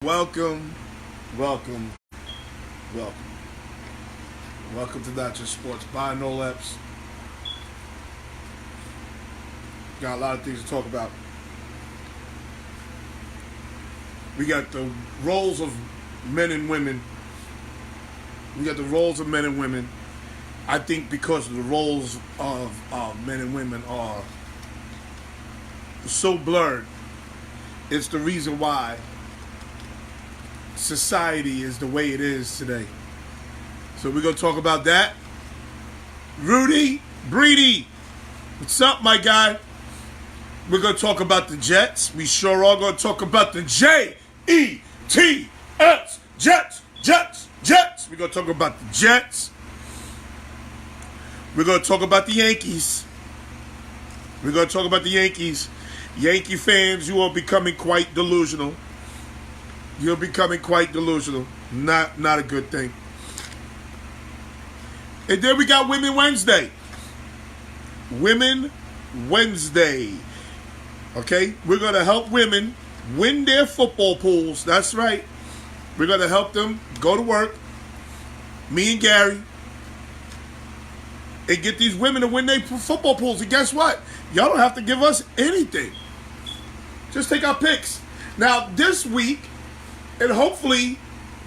Welcome, welcome, welcome. Welcome to Not Just Sports by No Leps. Got a lot of things to talk about. We got the roles of men and women. I think because the roles of men and women are so blurred, it's the reason why society is the way it is today. So we're going to talk about that. Rudy Breedy, what's up, my guy? We're going to talk about the Jets. We sure are going to talk about the Jets. Jets. We're going to talk about the Jets. We're going to talk about the Yankees. Yankee fans, you are becoming quite delusional. Not a good thing. And then we got Women Wednesday. Okay? We're going to help women win their football pools. That's right. We're going to help them go to work, me and Gary, and get these women to win their football pools. And guess what? Y'all don't have to give us anything. Just take our picks. Now, this week, and hopefully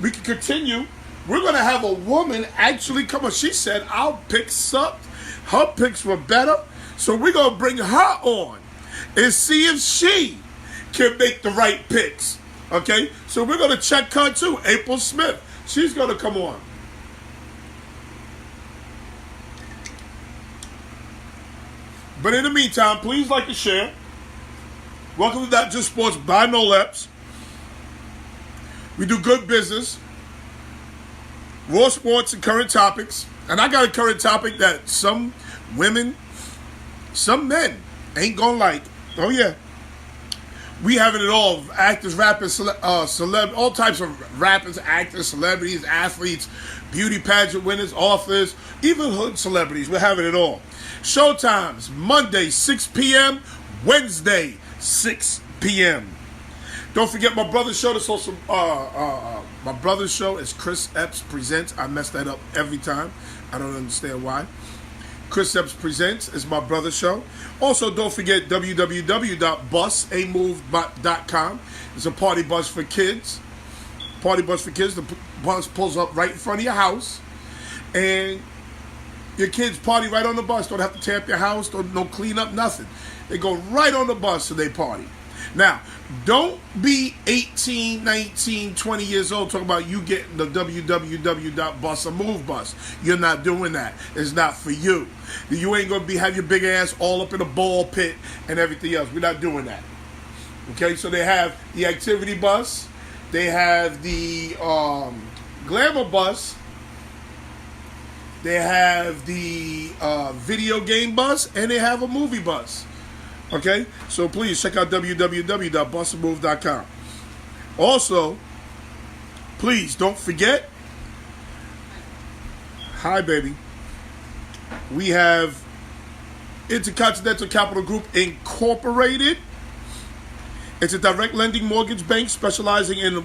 we can continue, we're going to have a woman actually come on. She said our picks sucked. Her picks were better. So we're going to bring her on and see if she can make the right picks. Okay? So we're going to check her too. April Smith. She's going to come on. But in the meantime, please like and share. Welcome to Not Just Sports by No Leps. We do good business, raw sports, and current topics. And I got a current topic that some women, some men ain't gonna like. Oh yeah. We having it all. Actors, rappers, all types of rappers, actors, celebrities, athletes, beauty pageant winners, authors, even hood celebrities. We're having it all. Showtimes, Monday, 6 p.m., Wednesday, 6 p.m. Don't forget my brother's show. My brother's show is Chris Epps Presents. I mess that up every time. I don't understand why. Chris Epps Presents is my brother's show. Also, don't forget www.busamove.com. It's a party bus for kids. The bus pulls up right in front of your house. And your kids party right on the bus. Don't have to tear up your house. No clean up, nothing. They go right on the bus and they party. Now, don't be 18, 19, 20 years old talking about you getting the www.busamove bus. You're not doing that. It's not for you. You ain't going to have your big ass all up in a ball pit and everything else. We're not doing that. Okay, so they have the activity bus. They have the glamour bus. They have the video game bus. And they have a movie bus. Okay, so please check out www.busamove.com. Also, please don't forget, hi baby, we have Intercontinental Capital Group Incorporated. It's a direct lending mortgage bank specializing in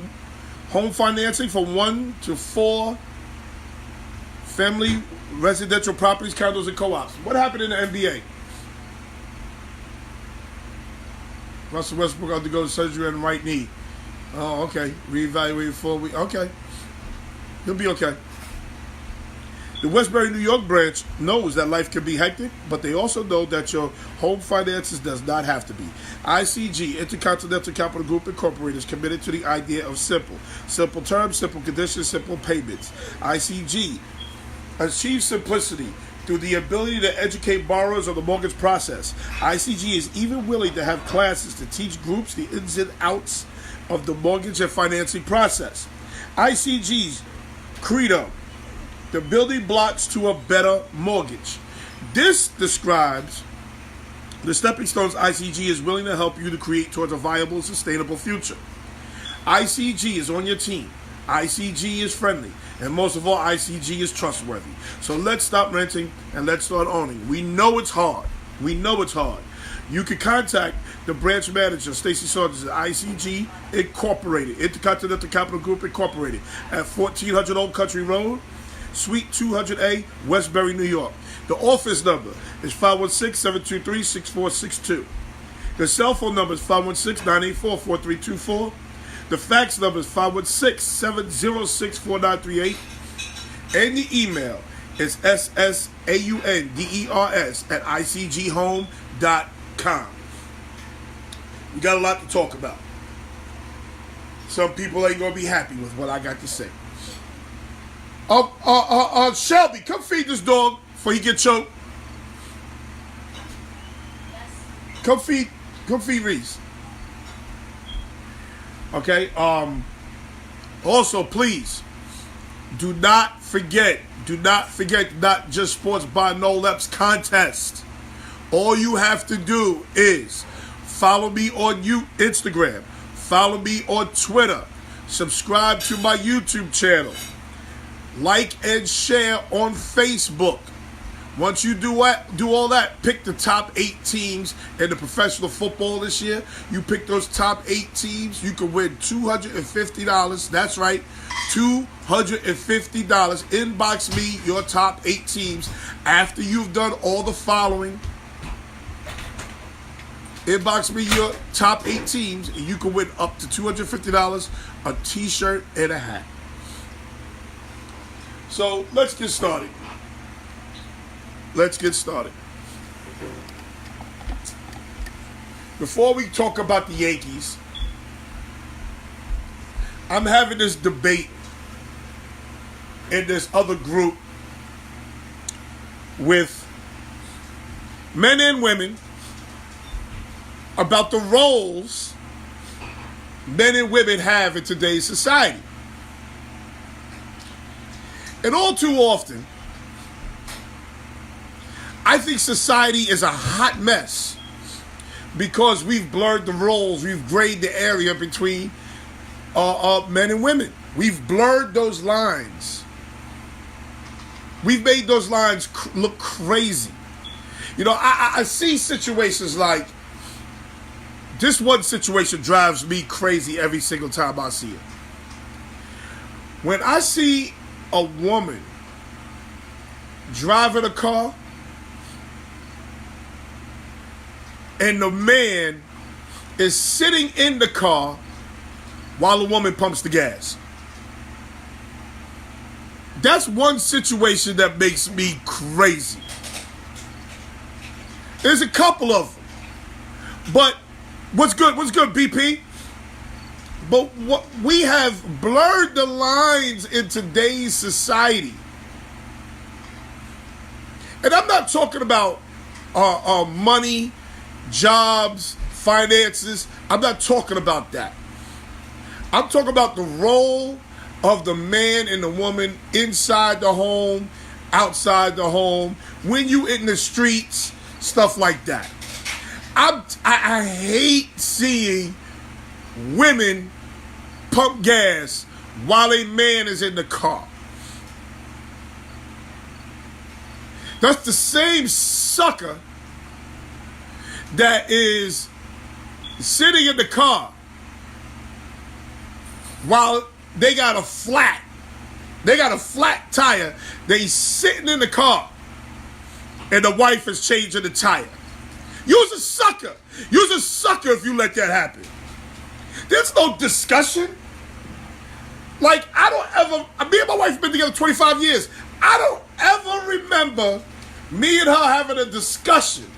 home financing for 1 to 4 family residential properties, condos, and co-ops. What happened in the NBA? Russell Westbrook had to go to surgery on the right knee. Oh, okay. Reevaluated 4 weeks. Okay. He'll be okay. The Westbury, New York branch knows that life can be hectic, but they also know that your home finances does not have to be. ICG, Intercontinental Capital Group Incorporated, is committed to the idea of simple. Simple terms, simple conditions, simple payments. ICG achieves simplicity through the ability to educate borrowers on the mortgage process. ICG is even willing to have classes to teach groups the ins and outs of the mortgage and financing process. ICG's credo, the building blocks to a better mortgage. This describes the stepping stones ICG is willing to help you to create towards a viable, sustainable future. ICG is on your team. ICG is friendly. And most of all, ICG is trustworthy. So let's stop renting and let's start owning. We know it's hard. You can contact the branch manager, Stacy Saunders, at ICG Incorporated, Intercontinental Capital Group Incorporated, at 1400 Old Country Road, Suite 200A, Westbury, New York. The office number is 516-723-6462. The cell phone number is 516-984-4324. The fax number is 516-706-4938. And the email is ssaunders@icghome.com. We got a lot to talk about. Some people ain't going to be happy with what I got to say. Shelby, come feed this dog before he get choked. Come feed Reese. Okay. Also, please do not forget Not Just Sports by No Leps contest. All you have to do is follow me on Instagram, follow me on Twitter, subscribe to my YouTube channel, like and share on Facebook. Once you do all that, pick the top 8 teams in the professional football this year. You pick those top 8 teams, you can win $250. That's right, $250. Inbox me your top 8 teams after you've done all the following. Inbox me your top 8 teams, and you can win up to $250, a t-shirt, and a hat. So let's get started. Before we talk about the Yankees, I'm having this debate in this other group with men and women about the roles men and women have in today's society. And all too often, I think society is a hot mess because we've blurred the roles, we've grayed the area between men and women. We've blurred those lines. We've made those lines look crazy. You know, I see situations like, this one situation drives me crazy every single time I see it. When I see a woman driving a car and the man is sitting in the car while the woman pumps the gas. That's one situation that makes me crazy. There's a couple of them. But what's good, BP? But what we have blurred the lines in today's society. And I'm not talking about money, jobs, finances. I'm not talking about that. I'm talking about the role of the man and the woman inside the home, outside the home, when you in the streets, stuff like that. I hate seeing women pump gas while a man is in the car. That's the same sucker that is sitting in the car while they got a flat tire. They sitting in the car and the wife is changing the tire. You's a sucker. You's a sucker if you let that happen. There's no discussion. Like, me and my wife have been together 25 years. I don't ever remember me and her having a discussion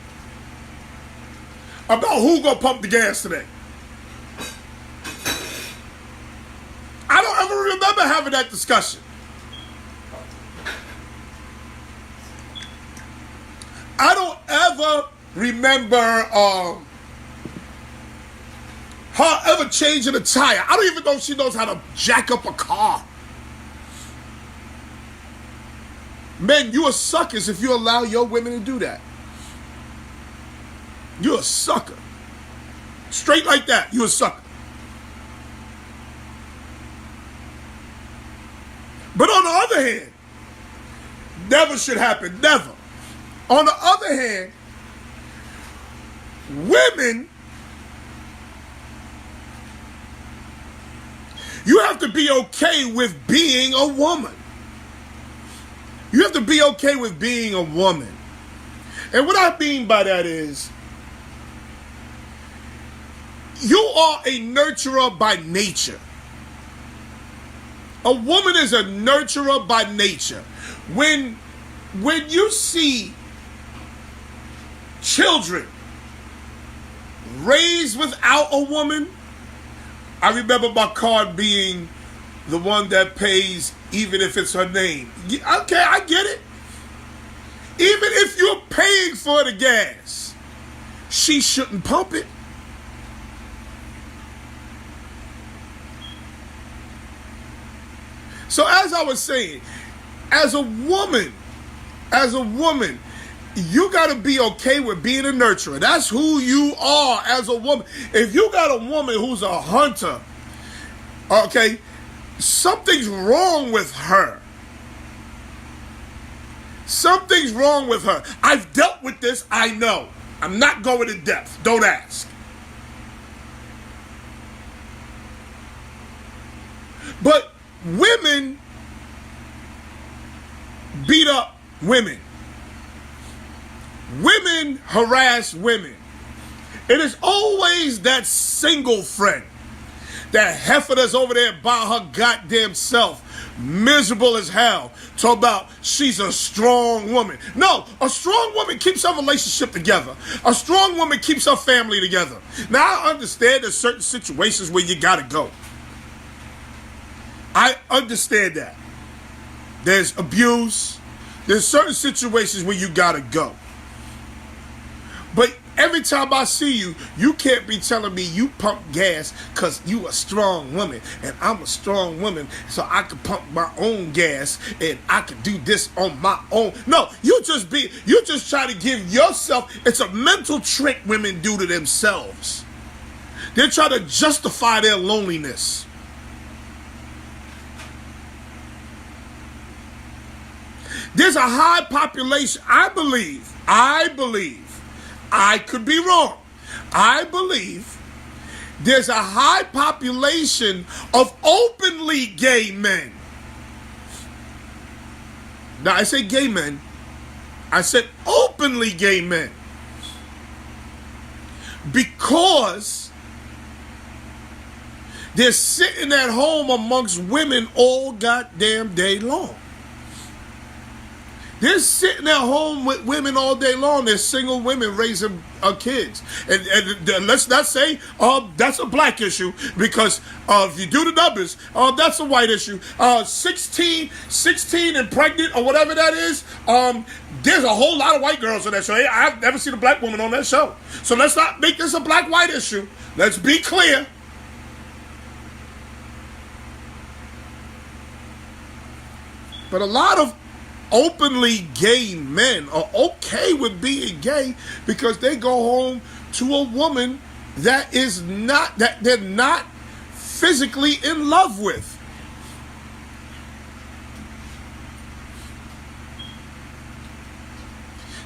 about who gonna pump the gas today. I don't ever remember having that discussion. I don't ever remember her ever changing a tire. I don't even know if she knows how to jack up a car. Men, you are suckers if you allow your women to do that. You're a sucker. Straight like that, you're a sucker. But on the other hand, never should happen, never. On the other hand, women You have to be okay with being a woman. You have to be okay with being a woman. And what I mean by that is, you are a nurturer by nature. A woman is a nurturer by nature. When you see children raised without a woman, I remember my card being the one that pays even if it's her name. Okay, I get it. Even if you're paying for the gas, she shouldn't pump it. So as I was saying, as a woman, you got to be okay with being a nurturer. That's who you are as a woman. If you got a woman who's a hunter, okay, something's wrong with her. Something's wrong with her. I've dealt with this, I know. I'm not going in depth. Don't ask. But women beat up women. Women harass women. It is always that single friend, that heifer that's over there by her goddamn self, miserable as hell, talk about she's a strong woman. No, a strong woman keeps her relationship together. A strong woman keeps her family together. Now, I understand there's certain situations where you gotta go. I understand that. There's abuse. There's certain situations where you gotta go. But every time I see you, you can't be telling me you pump gas because you a strong woman and I'm a strong woman, so I can pump my own gas and I can do this on my own. No, you just try to give yourself. It's a mental trick women do to themselves. They're trying to justify their loneliness. There's a high population, I believe, I could be wrong. I believe there's a high population of openly gay men. Now, I say gay men. I said openly gay men. Because they're sitting at home amongst women all goddamn day long. They're sitting at home with women all day long. They're single women raising kids. And let's not say that's a black issue, because if you do the numbers, that's a white issue. 16 and pregnant or whatever that is, there's a whole lot of white girls on that show. I've never seen a black woman on that show. So let's not make this a black-white issue. Let's be clear. But a lot of openly gay men are okay with being gay because they go home to a woman that they're not physically in love with.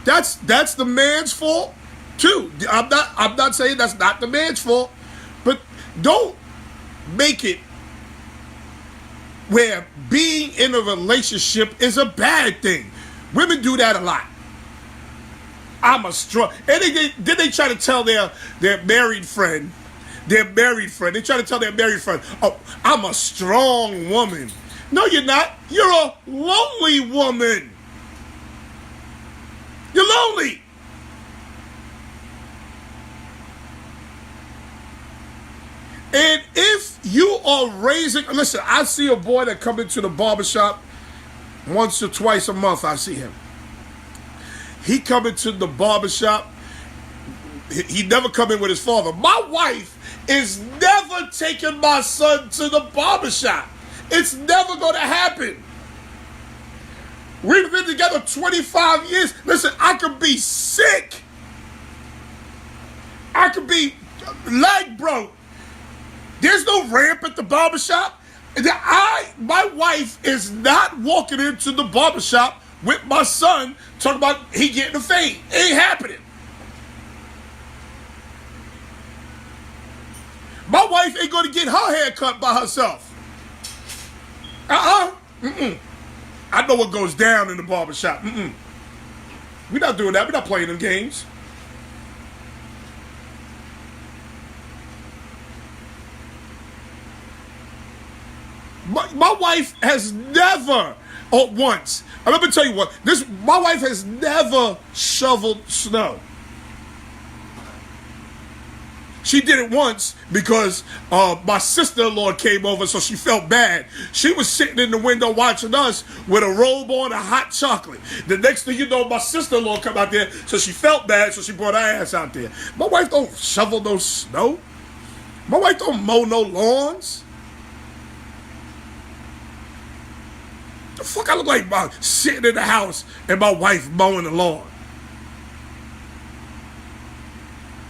That's the man's fault too. I'm not saying that's not the man's fault, but don't make it where being in a relationship is a bad thing. Women do that a lot. I'm a strong. And then they try to tell their married friend, they try to tell their married friend, oh, I'm a strong woman. No, you're not. You're a lonely woman. You're lonely. And if you are raising, listen, I see a boy that come into the barbershop once or twice a month. I see him. He come into the barbershop. He never come in with his father. My wife is never taking my son to the barbershop. It's never going to happen. We've been together 25 years. Listen, I could be sick. I could be leg broke. There's no ramp at the barbershop. My wife is not walking into the barbershop with my son talking about he getting a fade. It ain't happening. My wife ain't going to get her hair cut by herself. I know what goes down in the barbershop. We're not doing that. We're not playing them games. My wife has never, or once, I'm going to tell you what, my wife has never shoveled snow. She did it once because my sister-in-law came over, so she felt bad. She was sitting in the window watching us with a robe on and hot chocolate. The next thing you know, my sister-in-law come out there, so she felt bad, so she brought her ass out there. My wife don't shovel no snow. My wife don't mow no lawns. The fuck I look like sitting in the house and my wife mowing the lawn?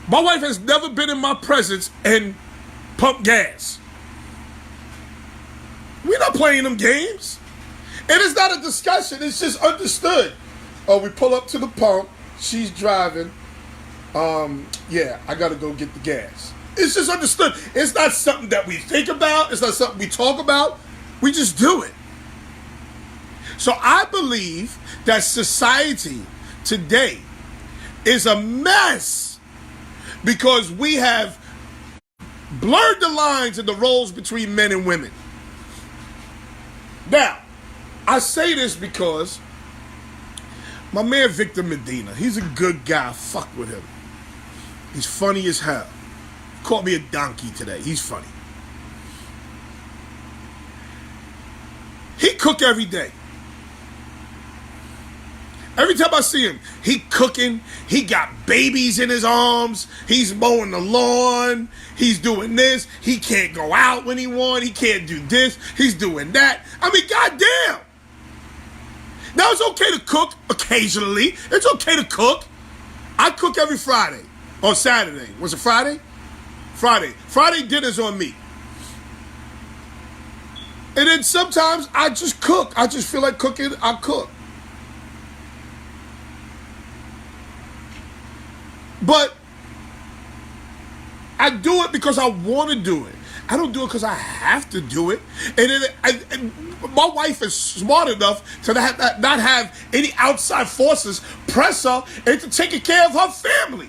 My wife has never been in my presence and pumped gas. We're not playing them games. And it's not a discussion, it's just understood. Oh, we pull up to the pump, she's driving. Yeah, I gotta go get the gas. It's just understood. It's not something that we think about, it's not something we talk about. We just do it. So I believe that society today is a mess because we have blurred the lines and the roles between men and women. Now, I say this because my man Victor Medina, he's a good guy. Fuck with him. He's funny as hell. Called me a donkey today. He's funny. He cook every day. Every time I see him, he cooking, he got babies in his arms, he's mowing the lawn, he's doing this, he can't go out when he wants, he can't do this, he's doing that. I mean, goddamn. Now, it's okay to cook occasionally. It's okay to cook. I cook every Friday or Saturday. Was it Friday? Friday. Friday dinner's on me. And then sometimes I just cook. I just feel like cooking, I cook. But I do it because I want to do it. I don't do it because I have to do it. And my wife is smart enough to not have any outside forces press her into taking care of her family.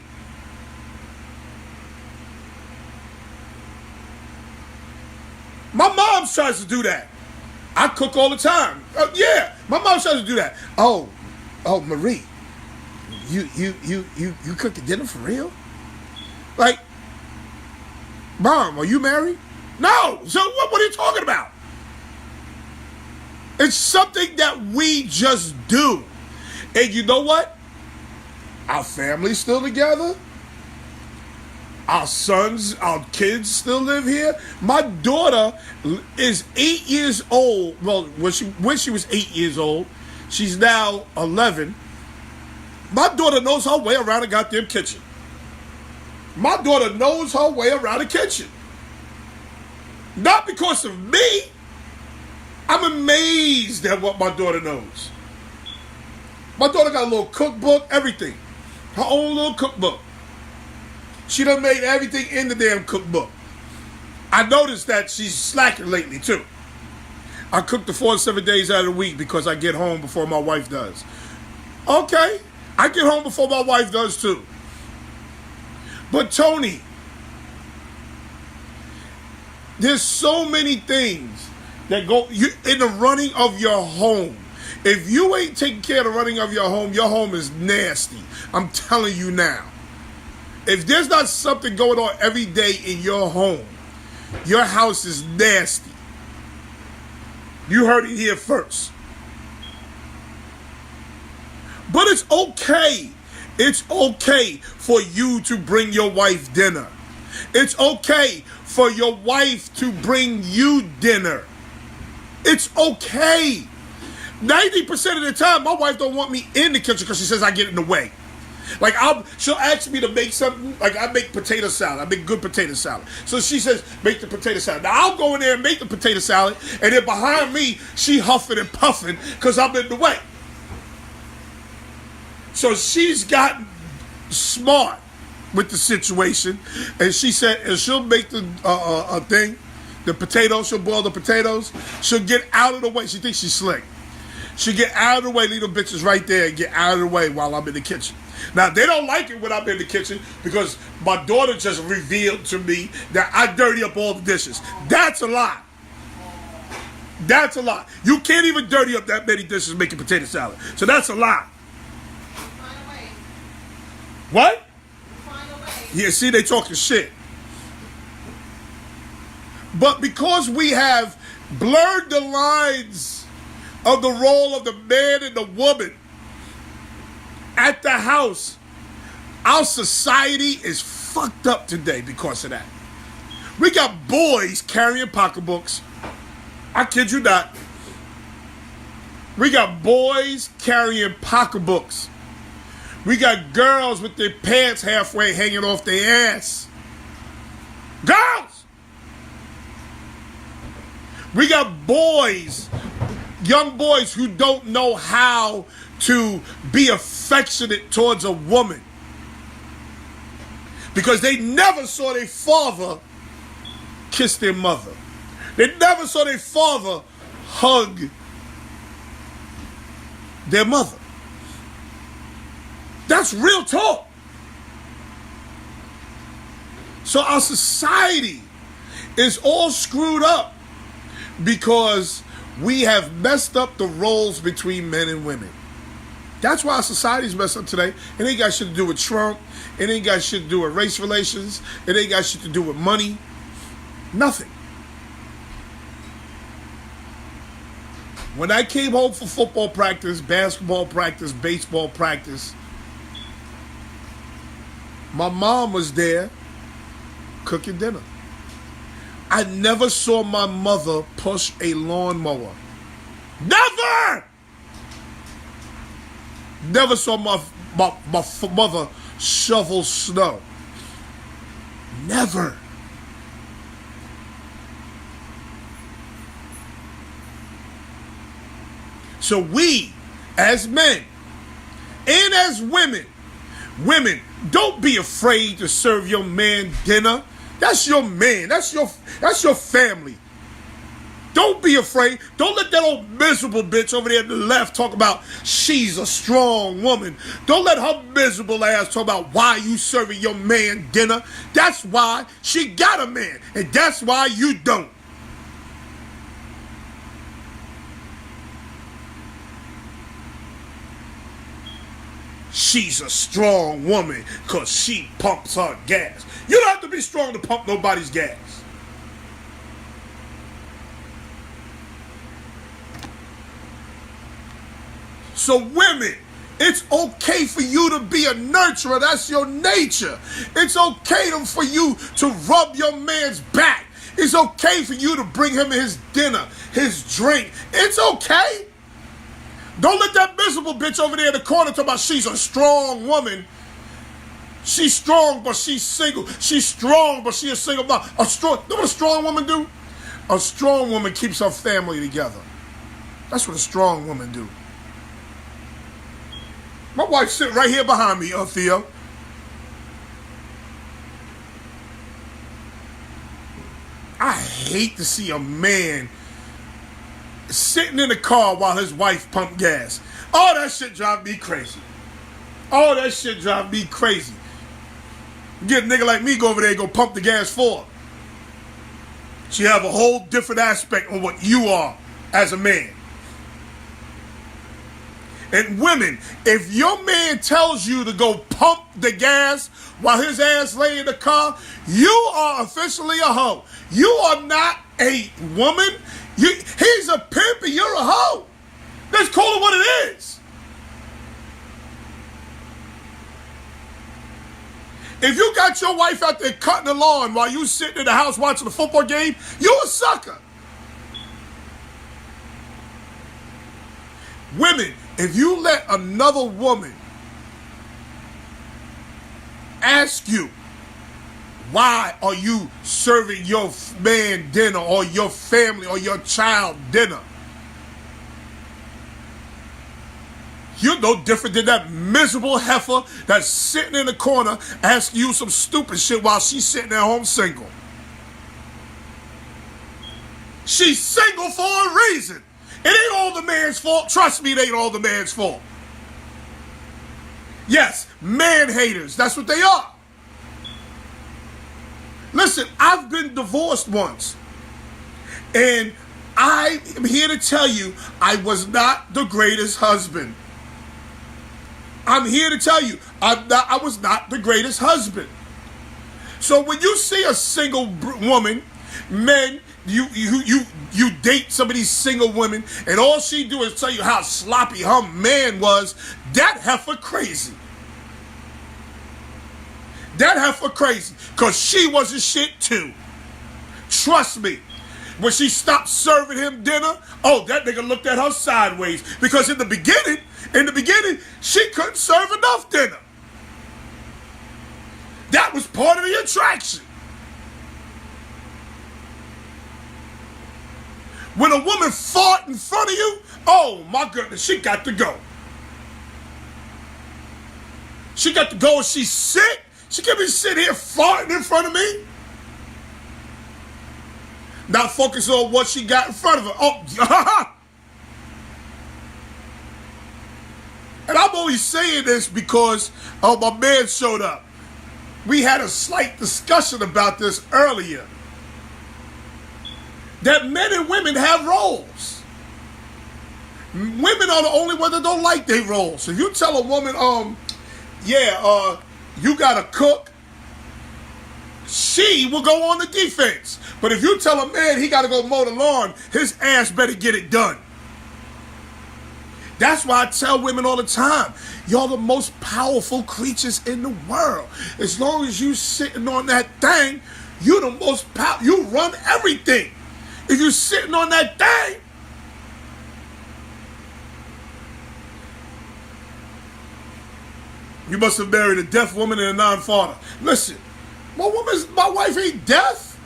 My mom tries to do that. I cook all the time. Yeah, my mom tries to do that. Oh, Marie. You cooking dinner for real? Like, Mom, are you married? No. So what are you talking about? It's something that we just do. And you know what? Our family's still together. Our sons, our kids still live here. My daughter is 8 years old. Well, when she was 8 years old, she's now 11. My daughter knows her way around the goddamn kitchen. My daughter knows her way around the kitchen. Not because of me. I'm amazed at what my daughter knows. My daughter got a little cookbook, everything. Her own little cookbook. She done made everything in the damn cookbook. I noticed that she's slacking lately too. I cook the 4 to 7 days out of the week because I get home before my wife does. Okay. I get home before my wife does too. But Tony, there's so many things that go in the running of your home. If you ain't taking care of the running of your home is nasty. I'm telling you now. If there's not something going on every day in your home, your house is nasty. You heard it here first. But it's okay. It's okay for you to bring your wife dinner. It's okay for your wife to bring you dinner. It's okay. 90% of the time, my wife don't want me in the kitchen because she says I get in the way. Like, she'll ask me to make something, like I make potato salad. I make good potato salad. So she says, make the potato salad. Now, I'll go in there and make the potato salad, and then behind me, she huffing and puffing because I'm in the way. So she's gotten smart with the situation, and she said, and she'll make the thing. The potatoes, she'll boil the potatoes. She'll get out of the way. She thinks she's slick. She'll get out of the way, leave the bitches right there and get out of the way while I'm in the kitchen. Now, they don't like it when I'm in the kitchen because my daughter just revealed to me that I dirty up all the dishes. That's a lie. That's a lie. You can't even dirty up that many dishes making potato salad. So that's a lie. What? Yeah, see, they talking shit. But because we have blurred the lines of the role of the man and the woman at the house, our society is fucked up today because of that. We got boys carrying pocketbooks. I kid you not. We got boys carrying pocketbooks. We got girls with their pants halfway hanging off their ass. Girls! We got boys, young boys who don't know how to be affectionate towards a woman because they never saw their father kiss their mother. They never saw their father hug their mother. That's real talk. So our society is all screwed up because we have messed up the roles between men and women. That's why our society's messed up today. It ain't got shit to do with Trump. It ain't got shit to do with race relations. It ain't got shit to do with money. Nothing. When I came home for football practice, basketball practice, baseball practice, my mom was there cooking dinner. I never saw my mother push a lawnmower. Never! Never saw my mother shovel snow. Never. So we, as men and as women, don't be afraid to serve your man dinner. That's your man. That's your family. Don't be afraid. Don't let that old miserable bitch over there to the left talk about she's a strong woman. Don't let her miserable ass talk about why you serving your man dinner. That's why she got a man, and that's why you don't. She's a strong woman because she pumps her gas. You don't have to be strong to pump nobody's gas. So women, it's okay for you to be a nurturer. That's your nature. It's okay for you to rub your man's back. It's okay for you to bring him his dinner, his drink. It's okay. Don't let that miserable bitch over there in the corner talk about she's a strong woman. She's strong, but she's single. She's strong, but she's a single mom. You know what a strong woman do? A strong woman keeps her family together. That's what a strong woman do. My wife's sitting right here behind me, Theo. I hate to see a man sitting in the car while his wife pumped gas. Oh, that shit drive me crazy. Oh, that shit drive me crazy. Get a nigga like me go over there and go pump the gas for her. She have a whole different aspect on what you are as a man. And women, if your man tells you to go pump the gas while his ass lay in the car, you are officially a hoe. You are not a woman. He's a pimp and you're a hoe. Let's call it what it is. If you got your wife out there cutting the lawn while you sitting in the house watching the football game, you a sucker. Women, if you let another woman ask you, why are you serving your man dinner or your family or your child dinner? You're no different than that miserable heifer that's sitting in the corner asking you some stupid shit while she's sitting at home single. She's single for a reason. It ain't all the man's fault. Trust me, it ain't all the man's fault. Yes, man haters. That's what they are. Listen, I've been divorced once. And I am here to tell you, I was not the greatest husband. I'm here to tell you, I was not the greatest husband. So when you see a single woman, men, you date some of these single women, and all she do is tell you how sloppy her man was, that heifer crazy. That heifer crazy, because she wasn't shit too. Trust me. When she stopped serving him dinner, oh, that nigga looked at her sideways. Because in the beginning, she couldn't serve enough dinner. That was part of the attraction. When a woman fought in front of you, oh my goodness, she got to go. She got to go and she's sick. She can't be sitting here farting in front of me. Not focus on what she got in front of her. Oh, and I'm only saying this because my man showed up. We had a slight discussion about this earlier. That men and women have roles. Women are the only ones that don't like their roles. If you tell a woman, you gotta cook, she will go on the defense. But if you tell a man he got to go mow the lawn, his ass better get it done. That's why I tell women all the time, y'all the most powerful creatures in the world. As long as you sitting on that thing, you the most powerful. You run everything. If you sitting on that thing, you must have married a deaf woman and a non-father. Listen. My wife ain't deaf.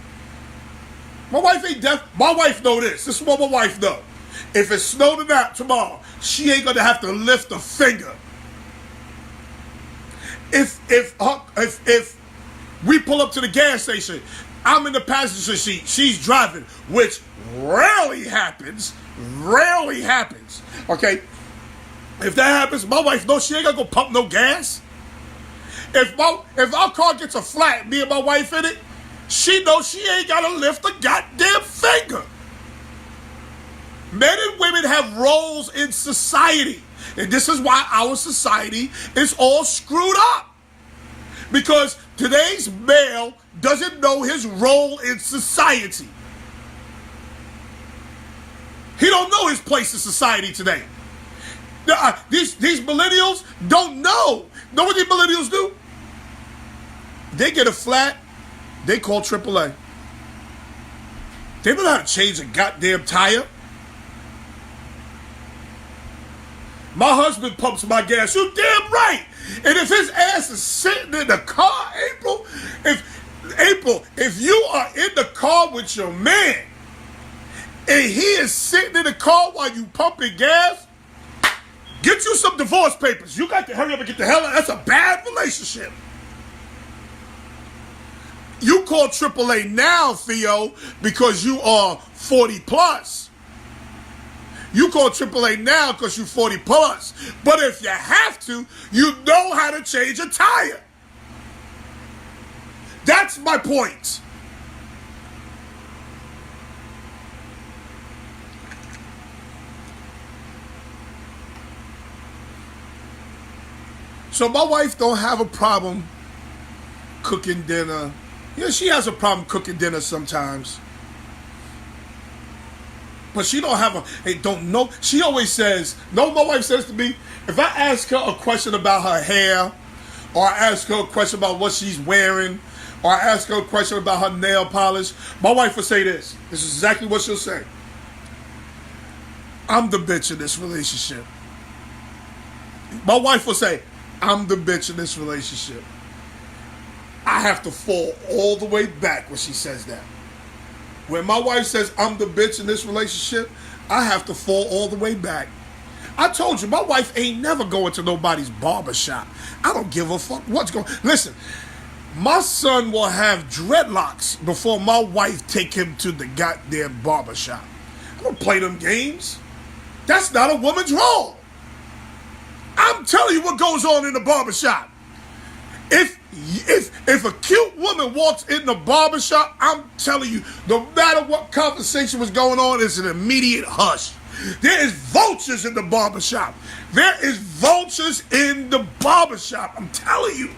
My wife ain't deaf. My wife know this. This is what my wife know. If it snowed out tomorrow, she ain't gonna have to lift a finger. If we pull up to the gas station, I'm in the passenger seat, she's driving, which rarely happens. Okay? If that happens, my wife knows she ain't gonna go pump no gas. If our car gets a flat, me and my wife in it, she knows she ain't gotta lift a goddamn finger. Men and women have roles in society. And this is why our society is all screwed up. Because today's male doesn't know his role in society. He don't know his place in society today. These millennials don't know. Know what these millennials do? They get a flat, they call AAA. They don't know how to change a goddamn tire. My husband pumps my gas. You damn right. And if his ass is sitting in the car, April, if you are in the car with your man and he is sitting in the car while you pumping gas, get you some divorce papers. You got to hurry up and get the hell out. That's a bad relationship. You call AAA now, Theo, because you are 40 plus. You call AAA now because you're 40 plus. But if you have to, you know how to change a tire. That's my point. So my wife don't have a problem cooking dinner. Yeah, she has a problem cooking dinner sometimes. But she don't have don't know. She always says, no, my wife says to me, if I ask her a question about her hair, or I ask her a question about what she's wearing, or I ask her a question about her nail polish, my wife will say this. This is exactly what she'll say. I'm the bitch in this relationship. My wife will say, I'm the bitch in this relationship. I have to fall all the way back when she says that. When my wife says I'm the bitch in this relationship, I have to fall all the way back. I told you, my wife ain't never going to nobody's barber shop. I don't give a fuck what's going on. Listen, My son will have dreadlocks before my wife take him to the goddamn barbershop. I don't play them games. That's not a woman's role. I'm telling you what goes on in the barbershop. If a cute woman walks in the barbershop, I'm telling you, no matter what conversation was going on, it's an immediate hush. There is vultures in the barbershop. There is vultures in the barbershop. I'm telling you.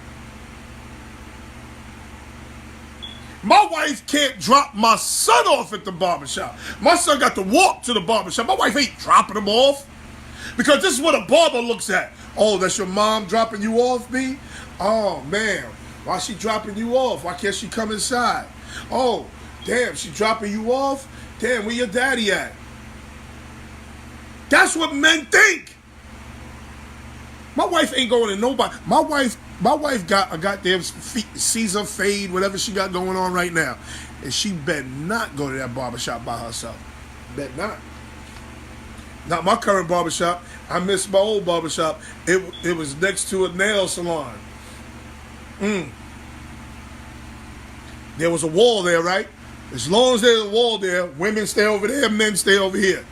My wife can't drop my son off at the barbershop. My son got to walk to the barbershop. My wife ain't dropping him off. Because this is what a barber looks at. Oh, that's your mom dropping you off, B? Oh, man. Why she dropping you off? Why can't she come inside? Oh, damn, she dropping you off? Damn, where your daddy at? That's what men think. My wife ain't going to nobody. My wife got a goddamn Caesar fade, whatever she got going on right now. And she better not go to that barbershop by herself. Bet not. Not my current barbershop. I miss my old barbershop. It was next to a nail salon. There was a wall there, right? As long as there's a wall there, women stay over there, men stay over here.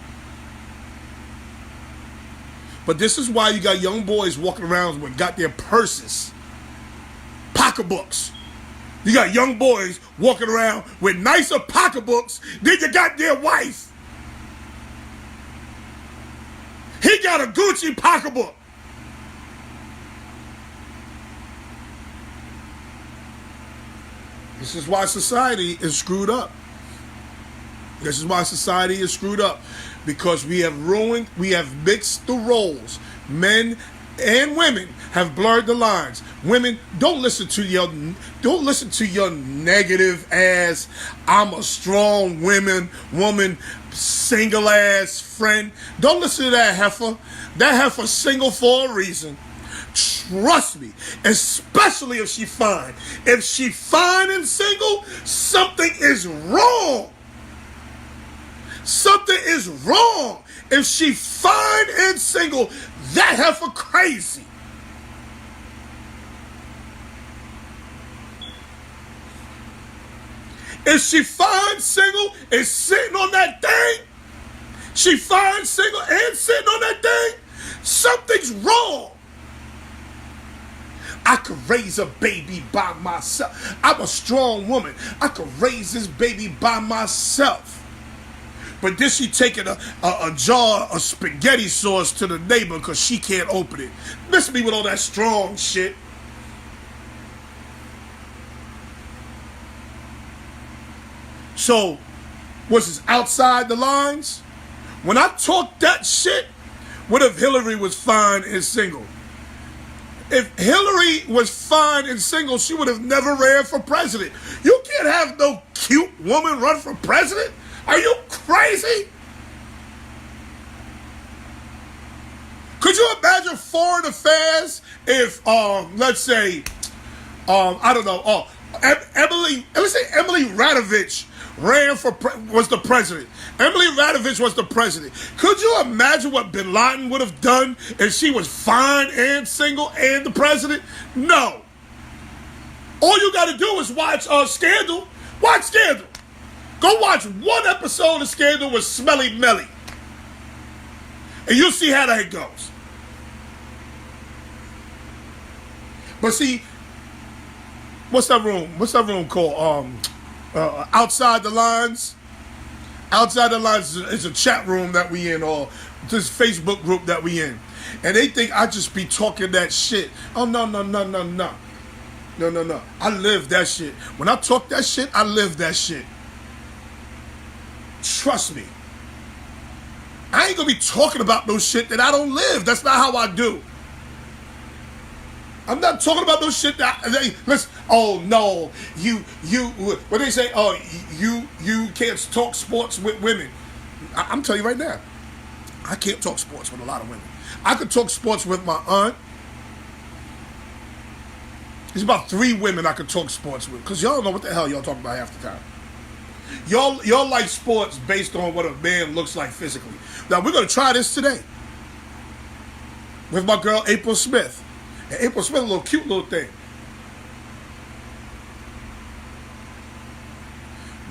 But this is why you got young boys walking around with got their purses, pocketbooks. You got young boys walking around with nicer pocketbooks than you got their wife. He got a Gucci pocketbook. This is why society is screwed up. This is why society is screwed up. Because we have mixed the roles. Men and women have blurred the lines. Women, don't listen to your negative ass, I'm a strong woman, single ass friend. Don't listen to that heifer. That heifer single for a reason. Trust me, especially if she fine. If she fine and single, something is wrong. Something is wrong. If she fine and single, that heifer crazy. If she fine, single, and sitting on that thing, she fine, single, and sitting on that thing, something's wrong. I could raise a baby by myself. I'm a strong woman. I could raise this baby by myself. But then she taking a jar of spaghetti sauce to the neighbor because she can't open it. Miss me with all that strong shit. So, was this outside the lines? When I talked that shit, what if Hillary was fine and single? If Hillary was fine and single, she would have never ran for president. You can't have no cute woman run for president. Are you crazy? Could you imagine foreign affairs if, let's say, I don't know, Emily Ratajkowski was the president. Emily Ratajkowski was the president. Could you imagine what Bin Laden would have done if she was fine and single and the president? No. All you got to do is watch Scandal. Watch Scandal. Go watch one episode of Scandal with Smelly Melly. And you'll see how that goes. But see, what's that room? What's that room called? Outside the Lines. Outside the Lines is a chat room that we in, or this Facebook group that we in. And they think I just be talking that shit. Oh, no. No. I live that shit. When I talk that shit, I live that shit. Trust me. I ain't gonna be talking about no shit that I don't live. That's not how I do. I'm not talking about no shit that listen. Oh no, what they say? Oh, you can't talk sports with women. I'm telling you right now, I can't talk sports with a lot of women. I could talk sports with my aunt. There's about 3 women I could talk sports with, because y'all know what the hell y'all talking about half the time. Y'all like sports based on what a man looks like physically. Now we're gonna try this today with my girl April Smith. And April Smith, a little cute little thing.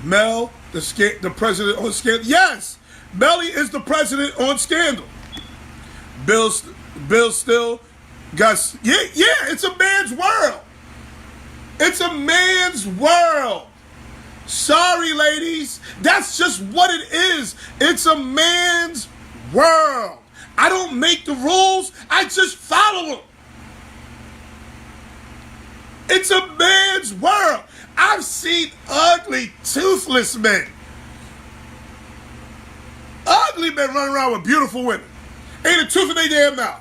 Mel, the president on Scandal. Yes, Melly is the president on Scandal. Bill still got, yeah, it's a man's world. It's a man's world. Sorry, ladies. That's just what it is. It's a man's world. I don't make the rules. I just follow them. It's a man's world. I've seen ugly, toothless men. Ugly men running around with beautiful women. Ain't a tooth in their damn mouth.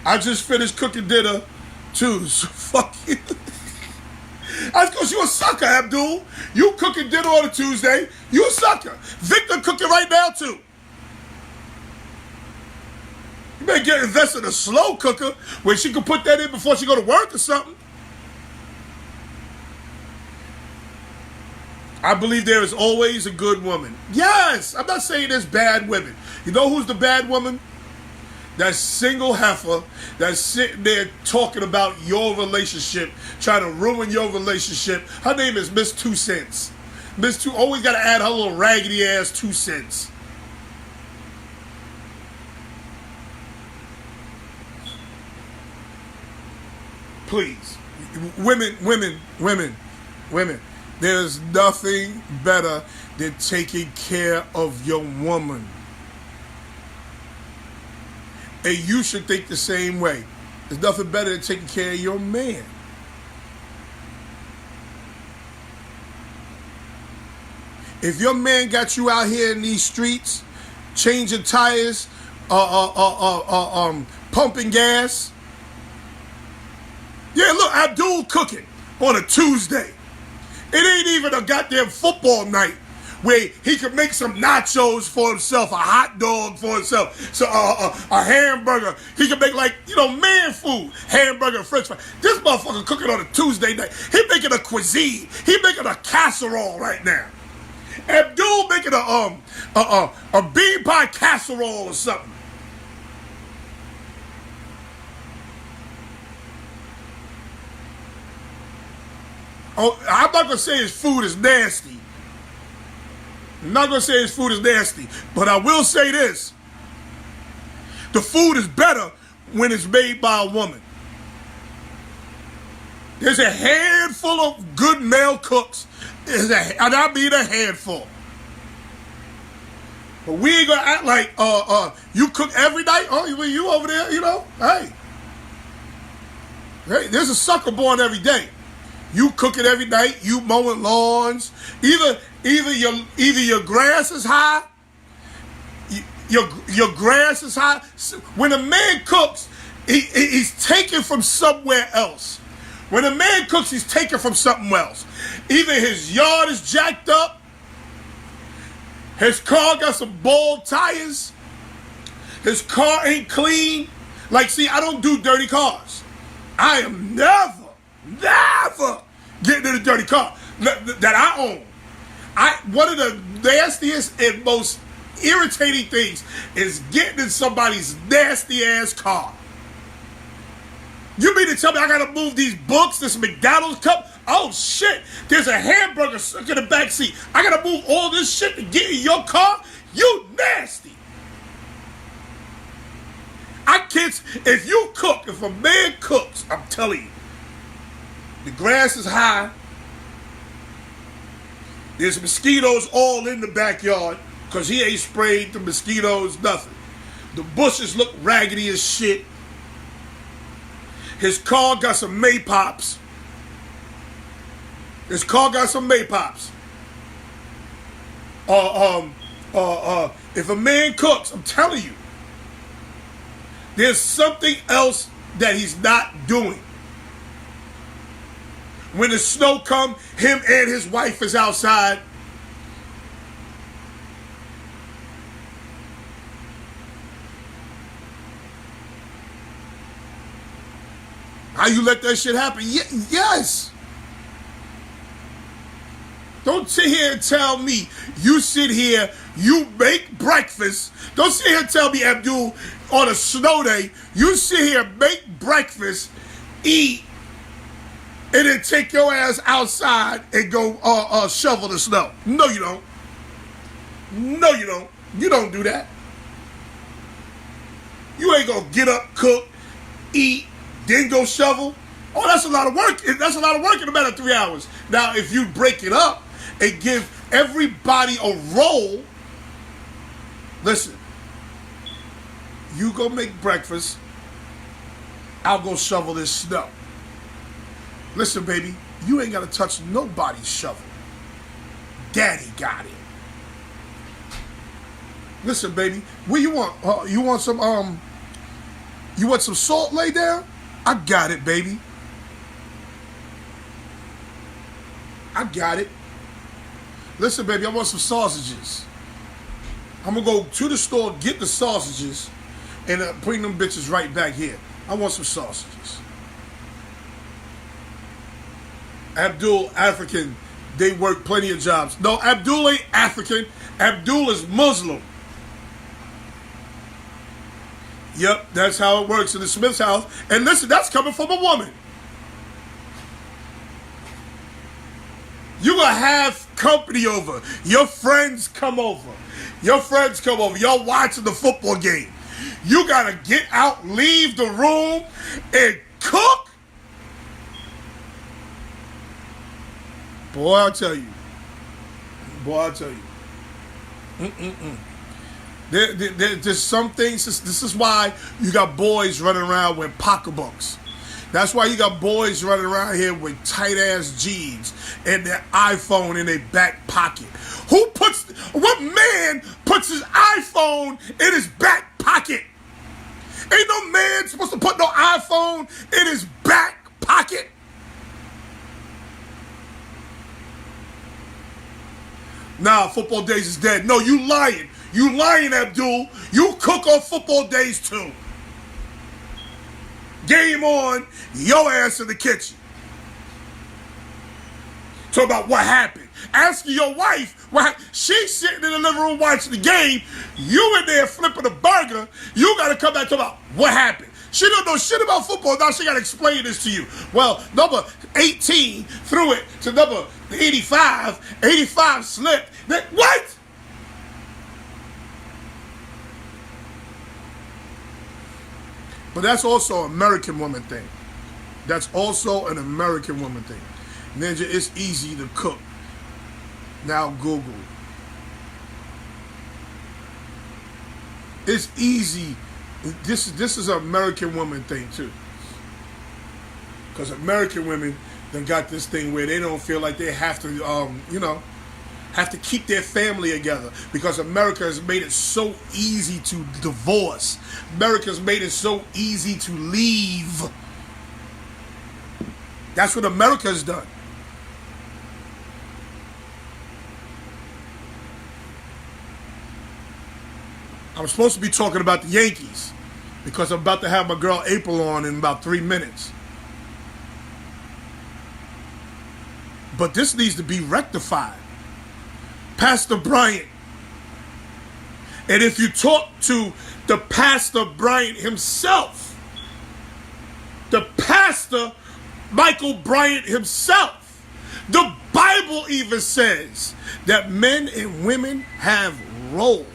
I just finished cooking dinner, too. So fuck you. That's because you a sucker, Abdul. You cooking dinner on a Tuesday. You a sucker. Victor cooking right now, too. You better get invested in a slow cooker where she can put that in before she go to work or something. I believe there is always a good woman. Yes, I'm not saying there's bad women. You know who's the bad woman? That single heifer that's sitting there talking about your relationship, trying to ruin your relationship. Her name is Miss 2 Cents. Miss 2 always got to add her little raggedy ass 2 cents. Please. Women. There's nothing better than taking care of your woman. And you should think the same way. There's nothing better than taking care of your man. If your man got you out here in these streets, changing tires, pumping gas. Yeah, look, Abdul cooking on a Tuesday. It ain't even a goddamn football night where he could make some nachos for himself, a hot dog for himself, so a hamburger. He could make man food, hamburger, french fry. This motherfucker cooking on a Tuesday night. He making a cuisine. He making a casserole right now. Abdul making a bean pie casserole or something. Oh, I'm not gonna say his food is nasty. I'm not gonna say his food is nasty, but I will say this: the food is better when it's made by a woman. There's a handful of good male cooks, and I mean a handful. But we ain't gonna act like you cook every night. Oh, you over there, Hey, there's a sucker born every day. You cooking every night. You mowing lawns. Either your grass is high. Your grass is high. When a man cooks, he's taken from somewhere else. When a man cooks, he's taken from something else. Either his yard is jacked up. His car got some bald tires. His car ain't clean. I don't do dirty cars. I am never getting in a dirty car that I own. One of the nastiest and most irritating things is getting in somebody's nasty ass car. You mean to tell me I gotta move these books, this McDonald's cup? Oh shit, there's a hamburger stuck in the back seat. I gotta move all this shit to get in your car? You nasty. If a man cooks, I'm telling you, the grass is high. There's mosquitoes all in the backyard because he ain't sprayed the mosquitoes, nothing. The bushes look raggedy as shit. His car got some Maypops. If a man cooks, I'm telling you, there's something else that he's not doing. When the snow come, him and his wife is outside. How you let that shit happen? Yes. Don't sit here and tell me you sit here, you make breakfast. Don't sit here and tell me, Abdul, on a snow day, you sit here, make breakfast, eat, and then take your ass outside and go shovel the snow. No, you don't. No, you don't. You don't do that. You ain't gonna get up, cook, eat, then go shovel. Oh, that's a lot of work. That's a lot of work in a matter of 3 hours. Now, if you break it up and give everybody a role, listen, you go make breakfast, I'll go shovel this snow. Listen, baby, you ain't gotta touch nobody's shovel. Daddy got it. Listen, baby, what you want? You want some salt laid down? I got it, baby. I got it. Listen, baby, I want some sausages. I'm gonna go to the store, get the sausages, and bring them bitches right back here. I want some sausages. Abdul, African, they work plenty of jobs. No, Abdul ain't African. Abdul is Muslim. Yep, that's how it works in the Smith's house. And listen, that's coming from a woman. You're going to have company over. Your friends come over. Your friends come over. Y'all watching the football game. You got to get out, leave the room, and cook. Boy, I'll tell you. Boy, I'll tell you. There's some things. This is why you got boys running around with pocketbooks. That's why you got boys running around here with tight ass jeans and their iPhone in their back pocket. What man puts his iPhone in his back pocket? Ain't no man supposed to put no iPhone in his back pocket. Nah, football days is dead. No, you lying. You lying, Abdul. You cook on football days too. Game on, your ass in the kitchen. Talk about what happened. Asking your wife, she's sitting in the living room watching the game. You in there flipping a burger. You got to come back and talk about what happened. She don't know shit about football. Now she got to explain this to you. Well, number 18 threw it to number 85. 85 slipped. What? But that's also an American woman thing. That's also an American woman thing. Ninja, it's easy to cook. Now Google. It's easy. This is an American woman thing too. Because American women then got this thing where they don't feel like they have to, have to keep their family together, because America has made it so easy to divorce. America's made it so easy to leave. That's what America's done. I'm supposed to be talking about the Yankees because I'm about to have my girl April on in about 3 minutes. But this needs to be rectified. Pastor Bryant. And if you talk to the Pastor Bryant himself, the Pastor Michael Bryant himself, the Bible even says that men and women have roles,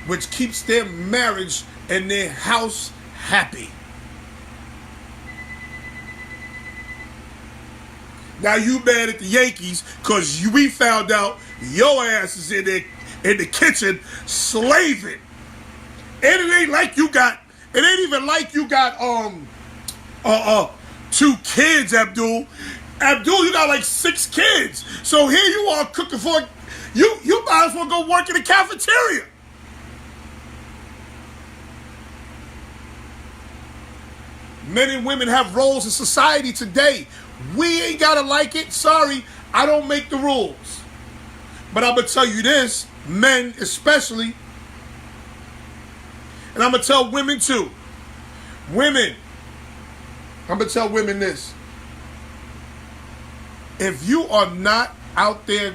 which keeps their marriage and their house happy. Now you mad at the Yankees because we found out your ass is in the kitchen slaving. And it ain't like you got, it ain't even like you got 2 kids, Abdul. Abdul, you got like 6 kids. So here you are cooking for, you might as well go work in the cafeteria. Men and women have roles in society today. We ain't gotta like it. Sorry, I don't make the rules. But I'm gonna tell you this, men especially, and I'm gonna tell women too. Women, I'm gonna tell women this. If you are not out there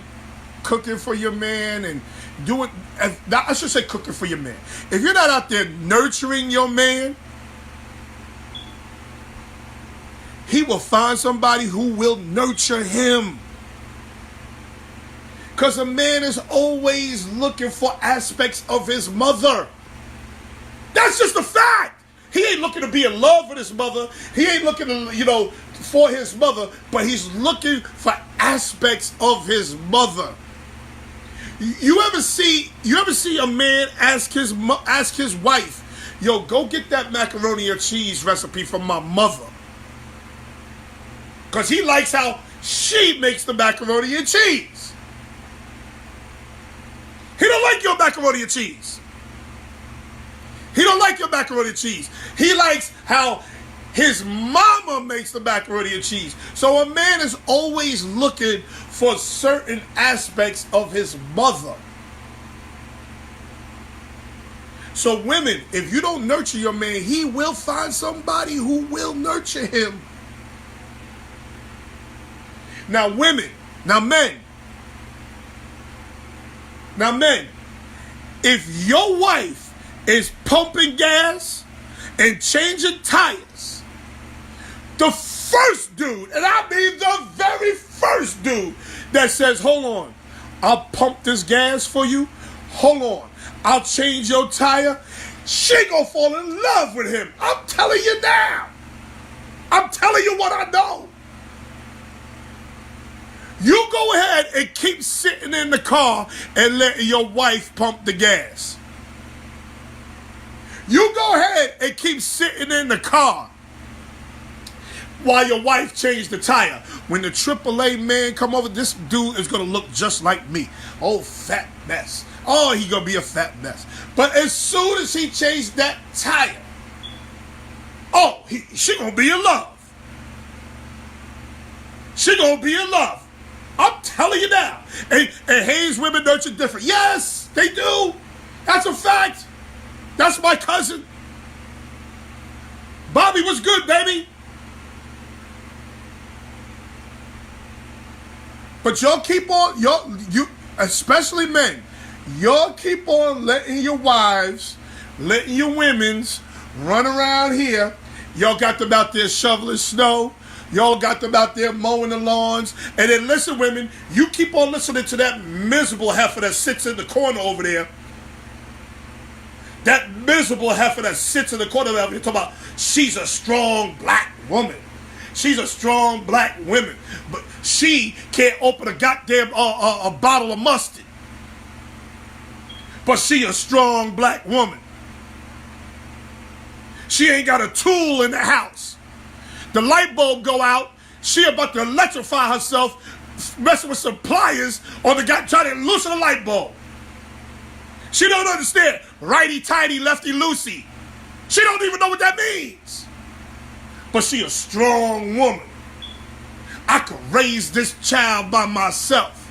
cooking for your man and doing, I should say cooking for your man. If you're not out there nurturing your man, he will find somebody who will nurture him. Because a man is always looking for aspects of his mother. That's just a fact. He ain't looking to be in love with his mother. He ain't looking to, for his mother, but he's looking for aspects of his mother. You ever see a man ask his wife, yo, go get that macaroni and cheese recipe from my mother. Because he likes how she makes the macaroni and cheese. He don't like your macaroni and cheese. He don't like your macaroni and cheese. He likes how his mama makes the macaroni and cheese. So a man is always looking for certain aspects of his mother. So women, if you don't nurture your man, he will find somebody who will nurture him. Now men, if your wife is pumping gas and changing tires, the first dude, and I mean the very first dude that says, hold on, I'll pump this gas for you, hold on, I'll change your tire, she gonna fall in love with him. I'm telling you now. I'm telling you what I know. You go ahead and keep sitting in the car and letting your wife pump the gas. You go ahead and keep sitting in the car while your wife changed the tire. When the AAA man come over, this dude is going to look just like me. Oh, fat mess. Oh, he going to be a fat mess. But as soon as he changed that tire, she going to be in love. She going to be in love. I'm telling you now. And Hayes women nurture different. Yes, they do. That's a fact. That's my cousin. Bobby, what's good, baby? But y'all keep on, you especially men, y'all keep on letting your wives, letting your women's run around here. Y'all got them out there shoveling snow. Y'all got them out there mowing the lawns. And then listen, women, you keep on listening to that miserable heifer that sits in the corner over there. That miserable heifer that sits in the corner over there talking about she's a strong black woman. She's a strong black woman. But she can't open a goddamn a bottle of mustard. But she a strong black woman. She ain't got a tool in the house. The light bulb go out. She about to electrify herself, messing with some pliers on the guy trying to loosen the light bulb. She don't understand. Righty-tighty, lefty-loosey. She don't even know what that means. But she a strong woman. I could raise this child by myself.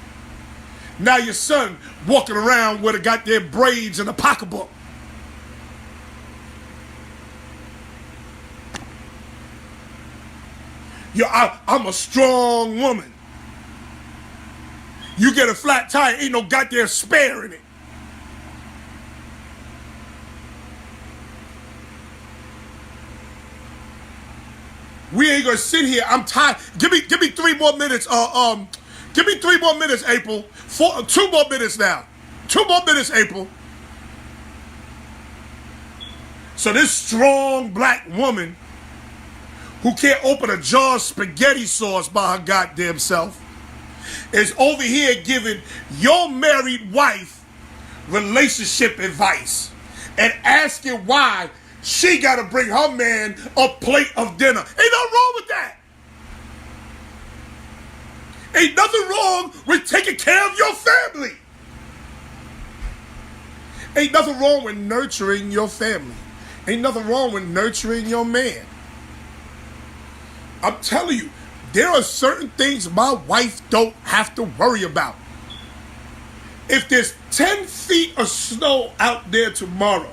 Now your son walking around with a goddamn braids and a pocketbook. I'm a strong woman. You get a flat tire, ain't no goddamn spare in it. We ain't gonna sit here. I'm tired. Give me 3 more minutes. Give me 3 more minutes, April. 2 more minutes now. 2 more minutes, April. So this strong black woman who can't open a jar of spaghetti sauce by her goddamn self is over here giving your married wife relationship advice and asking why she got to bring her man a plate of dinner. Ain't nothing wrong with that. Ain't nothing wrong with taking care of your family. Ain't nothing wrong with nurturing your family. Ain't nothing wrong with nurturing your man. I'm telling you, there are certain things my wife don't have to worry about. If there's 10 feet of snow out there tomorrow,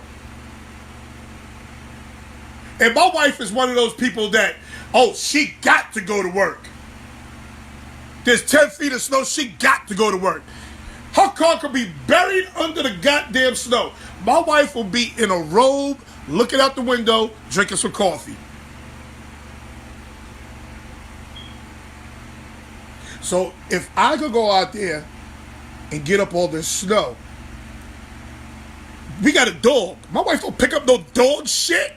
and my wife is one of those people that, she got to go to work. There's 10 feet of snow, she got to go to work. Her car could be buried under the goddamn snow. My wife will be in a robe, looking out the window, drinking some coffee. So if I could go out there and get up all this snow, we got a dog. My wife don't pick up no dog shit.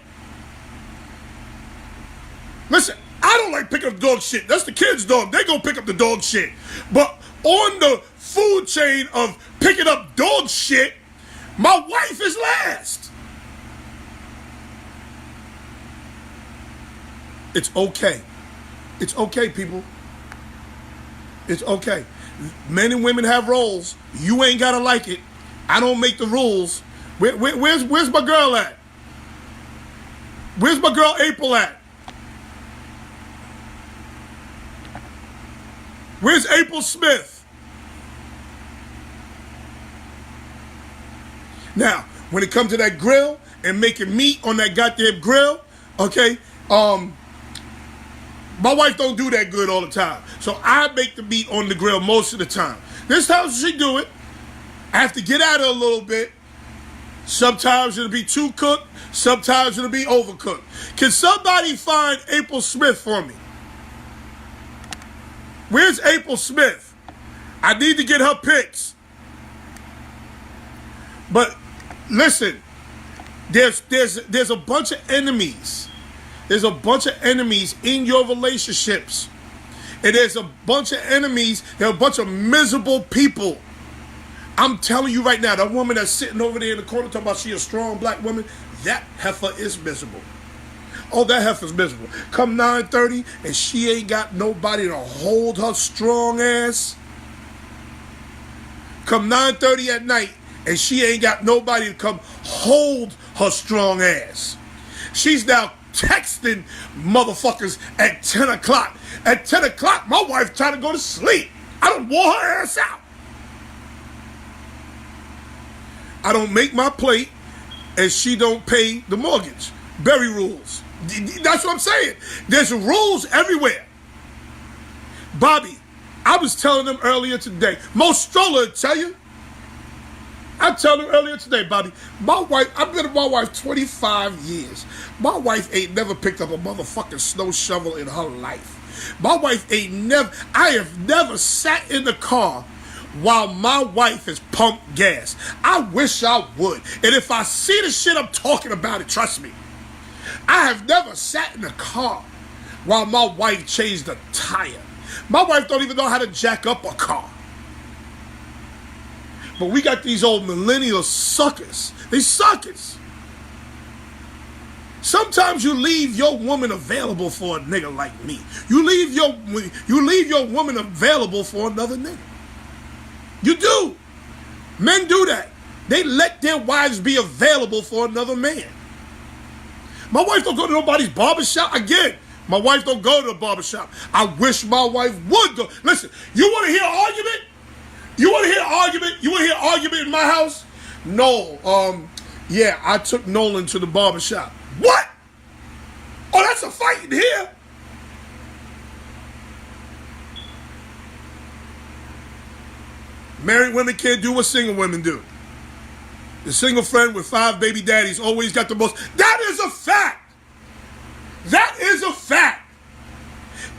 Listen, I don't like picking up dog shit. That's the kids' dog. They go pick up the dog shit. But on the food chain of picking up dog shit, my wife is last. It's okay. It's okay, people. It's okay. Men and women have roles. You ain't gotta like it. I don't make the rules. Where's my girl at? Where's my girl April at? Where's April Smith? Now, when it comes to that grill and making meat on that goddamn grill, okay, my wife don't do that good all the time. So I make the meat on the grill most of the time. This time she do it. I have to get at her a little bit. Sometimes it'll be too cooked. Sometimes it'll be overcooked. Can somebody find April Smith for me? Where's April Smith? I need to get her pics. But listen, there's a bunch of enemies. There's a bunch of enemies in your relationships. And there's a bunch of enemies. There are a bunch of miserable people. I'm telling you right now, that woman that's sitting over there in the corner talking about she a strong black woman, that heifer is miserable. Oh, that heifer's miserable. Come 9:30 and she ain't got nobody to hold her strong ass. Come 9:30 at night and she ain't got nobody to come hold her strong ass. She's now texting motherfuckers at 10 o'clock. At 10 o'clock, my wife trying to go to sleep. I done wore her ass out. I don't make my plate and she don't pay the mortgage. Berry rules. That's what I'm saying. There's rules everywhere. Bobby, I was telling them earlier today. Mo Stroller tell you. I told them earlier today, Bobby, my wife, I've been with my wife 25 years. My wife ain't never picked up a motherfucking snow shovel in her life. My wife I have never sat in the car while my wife has pumped gas. I wish I would. And if I see the shit I'm talking about it, trust me. I have never sat in the car while my wife changed a tire. My wife don't even know how to jack up a car. But we got these old millennial suckers. They suckers. Sometimes you leave your woman available for a nigga like me. You leave your woman available for another nigga. You do. Men do that. They let their wives be available for another man. My wife don't go to nobody's barbershop. Again, my wife don't go to the barbershop. I wish my wife would go. Listen, you want to hear an argument? You want to hear an argument? You want to hear an argument in my house? No. Yeah, I took Nolan to the barbershop. What? Oh, that's a fight in here. Married women can't do what single women do. The single friend with 5 baby daddies always got the most. That is a fact. That is a fact.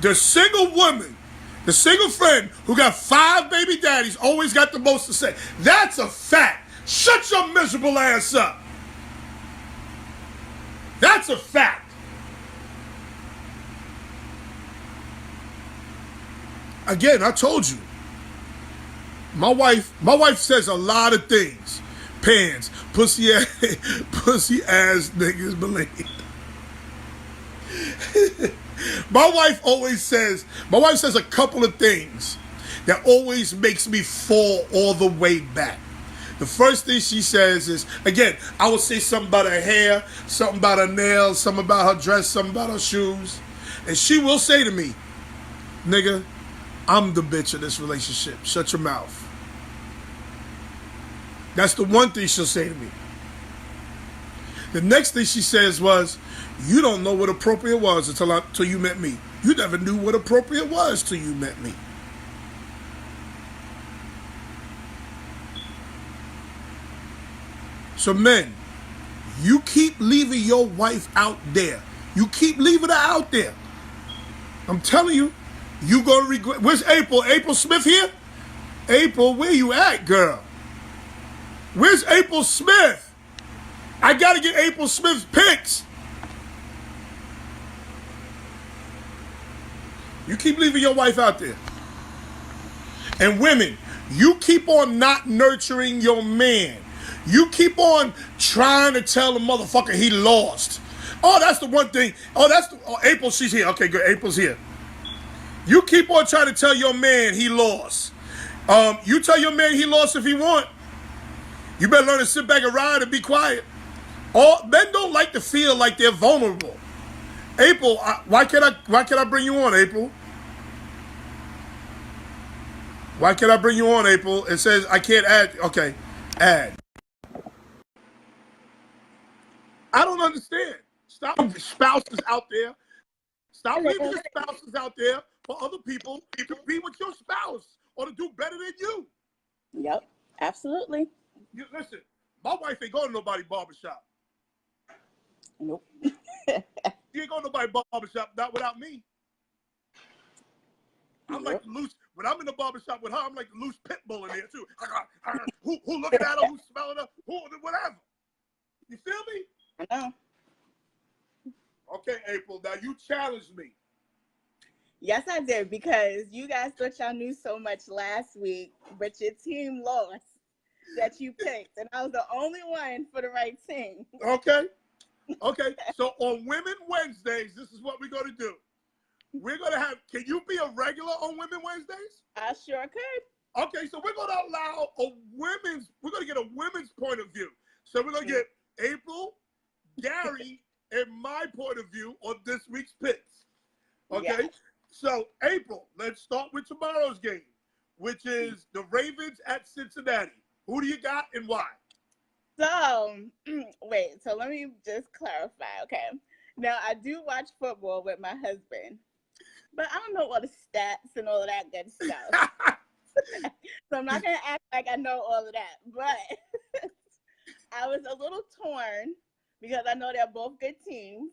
The single woman, the single friend who got 5 baby daddies always got the most to say. That's a fact. Shut your miserable ass up. That's a fact. Again, I told you. My wife says a lot of things. Pants, pussy ass niggas believe. My wife says a couple of things that always makes me fall all the way back. The first thing she says is, again, I will say something about her hair, something about her nails, something about her dress, something about her shoes. And she will say to me, nigga, I'm the bitch of this relationship. Shut your mouth. That's the one thing she'll say to me. The next thing she says was, you don't know what appropriate was until you met me. You never knew what appropriate was till you met me. So men, you keep leaving your wife out there. You keep leaving her out there. I'm telling you, You gonna regret. Where's April? April Smith here? April, where you at, girl? Where's April Smith? I gotta get April Smith's pics. You keep leaving your wife out there. And women, you keep on not nurturing your man. You keep on trying to tell the motherfucker he lost. Oh, that's the one thing. Oh, April, she's here. Okay, good. April's here. You keep on trying to tell your man he lost. You tell your man he lost if he want. You better learn to sit back and ride and be quiet. All men don't like to feel like they're vulnerable. April, why can't I bring you on, April? Why can't I bring you on, April? It says I can't add. Okay, add. I don't understand. Stop spouses out there. Stop leaving your spouses out there for other people to be with your spouse or to do better than you. Yep, absolutely. Listen, my wife ain't going to nobody barbershop. Nope. She ain't going to nobody barbershop, not without me. I'm like loose. When I'm in the barbershop with her, I'm like the loose pit bull in there too. Who looking at her? Who's smelling her? Whatever. You feel me? I know. Okay, April. Now you challenged me. Yes, I did, because you guys thought y'all knew so much last week, but your team lost that you picked, and I was the only one for the right team. Okay. So on Women Wednesdays, this is what we're going to do. We're going to have, can you be a regular on Women Wednesdays? I sure could. Okay, so we're going to allow we're going to get a women's point of view. So we're going to get April, Gary, and my point of view on this week's picks. Okay? Yeah. So, April, let's start with tomorrow's game, which is the Ravens at Cincinnati. Who do you got and why? So, wait, so let me just clarify, okay? Now, I do watch football with my husband, but I don't know all the stats and all of that good stuff. So I'm not going to act like I know all of that, but I was a little torn because I know they're both good teams,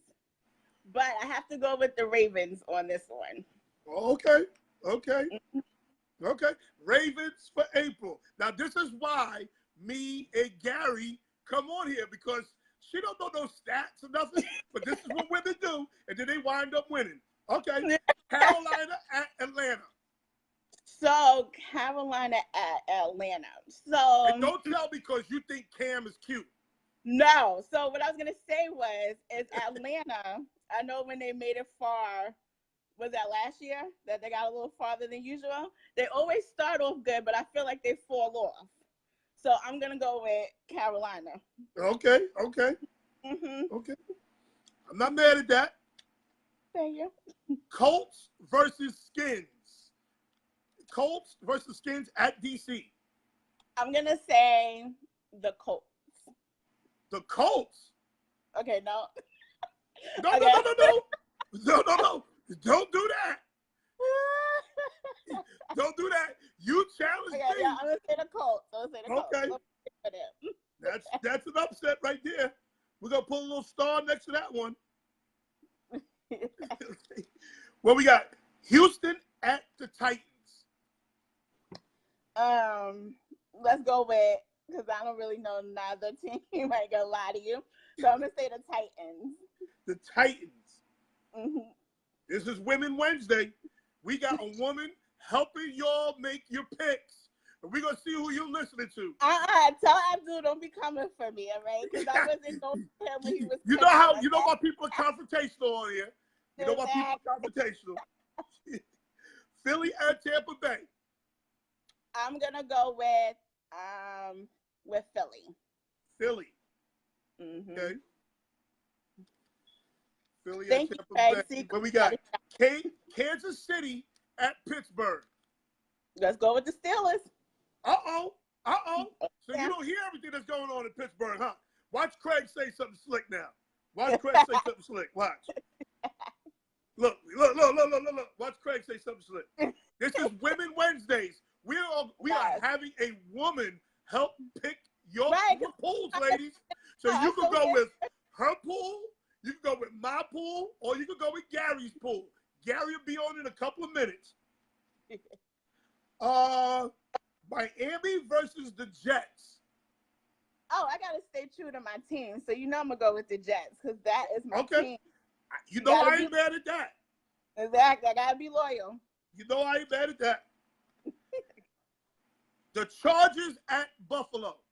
but I have to go with the Ravens on this one. Okay. Ravens for April. Now, this is why me and Gary come on here, because she don't know no stats or nothing, but this is what women do, and then they wind up winning. Okay. Carolina at Atlanta. So, Carolina at Atlanta. So, and don't tell me because you think Cam is cute. No. So, what I was going to say is Atlanta, I know when they made it far, was that last year, that they got a little farther than usual? They always start off good, but I feel like they fall off. So, I'm going to go with Carolina. Okay. Mm-hmm. Okay. I'm not mad at that. Thank you. Colts versus Skins. Colts versus Skins at DC. I'm going to say the Colts. The Colts? Okay, no. No. Don't do that. Don't do that. You challenged me. Yeah, I'm going to say the Colts. Okay. That's an upset right there. We're going to put a little star next to that one. What we got? Houston at the Titans. Let's go with, because I don't really know neither team. I ain't gonna lie to you. So I'm gonna say the Titans. The Titans. Mm-hmm. This is Women Wednesday. We got a woman helping y'all make your picks. And we're gonna see who you're listening to. Tell Abdul don't be coming for me, all right? Because I wasn't going to him when he was. You know why people are confrontational on here. You know why people are confrontational. Philly at Tampa Bay. I'm gonna go with Philly. Philly. Mm-hmm. Okay. Philly Thank at Tampa Bay. What we got? Kansas City at Pittsburgh. Let's go with the Steelers. Uh-oh. So you don't hear everything that's going on in Pittsburgh, huh? Watch Craig say something slick now. Watch Craig say something slick. Watch. Look. Watch Craig say something slick. This is Women Wednesdays. We are having a woman help pick your pools, ladies. So you can go with her pool, you can go with my pool, or you can go with Gary's pool. Gary will be on in a couple of minutes. Miami versus the Jets. Oh, I gotta stay true to my team, so you know I'm gonna go with the Jets because that is my Okay. team. You know I ain't mad at that. Exactly, I gotta be loyal. You know I ain't mad at that. The Chargers at Buffalo.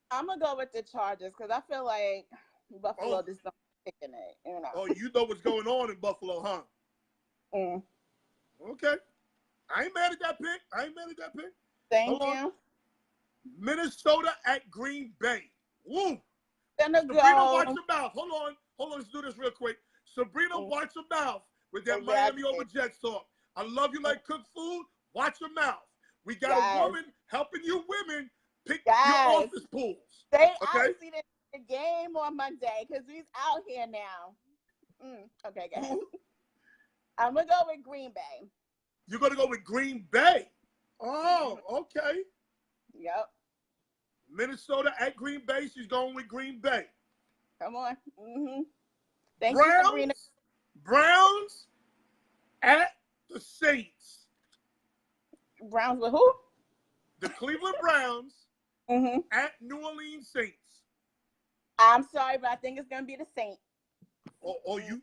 I'm gonna go with the Chargers because I feel like Buffalo just don't picking it, you know. Oh, you know what's going on in Buffalo, huh? Mm. Okay. I ain't mad at that pick. Thank you. Minnesota at Green Bay. Woo! Gonna Sabrina, go. watch your mouth. Hold on. Let's do this real quick. Sabrina, watch your mouth with that Miami over Jets talk. I love you like cook food. Watch your mouth. We got a woman helping you women pick your office pools. They obviously didn't the game on Monday because he's out here now. Okay, guys. I'm gonna go with Green Bay. You're gonna go with Green Bay. Oh, okay. Yep. Minnesota at Green Bay. She's going with Green Bay. Come on. Thank you, Sabrina. Browns at the Saints. Browns with who? The Cleveland Browns at New Orleans Saints. I'm sorry, but I think it's gonna be the Saints. Oh, you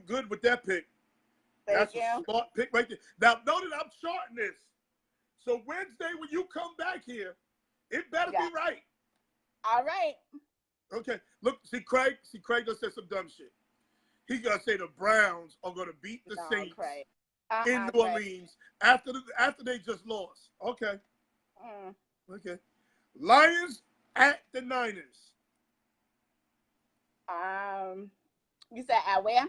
good with that pick? Thank That's a smart pick right there. Now, know that I'm charting this. So Wednesday, when you come back here, it better be right. All right. Okay. Look, see Craig gonna say some dumb shit. He's gonna say the Browns are gonna beat the Saints in New Orleans after they just lost. Okay. Okay. Lions at the Niners. You said at where?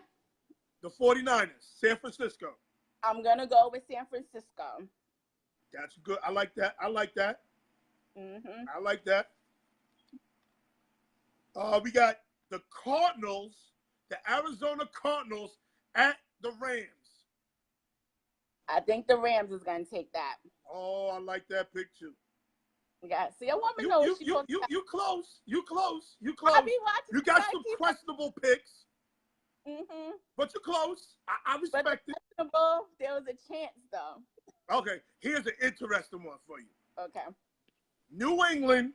The 49ers, San Francisco. I'm gonna go with San Francisco. That's good. I like that. I like that. We got the Cardinals, the Arizona Cardinals at the Rams. I think the Rams is gonna take that. Oh, I like that pick too. Yeah, see, a woman knows she you close. You close. I be watching. You got some questionable picks. But you're close. I respect it. There was a chance though. Okay, here's an interesting one for you. Okay. New England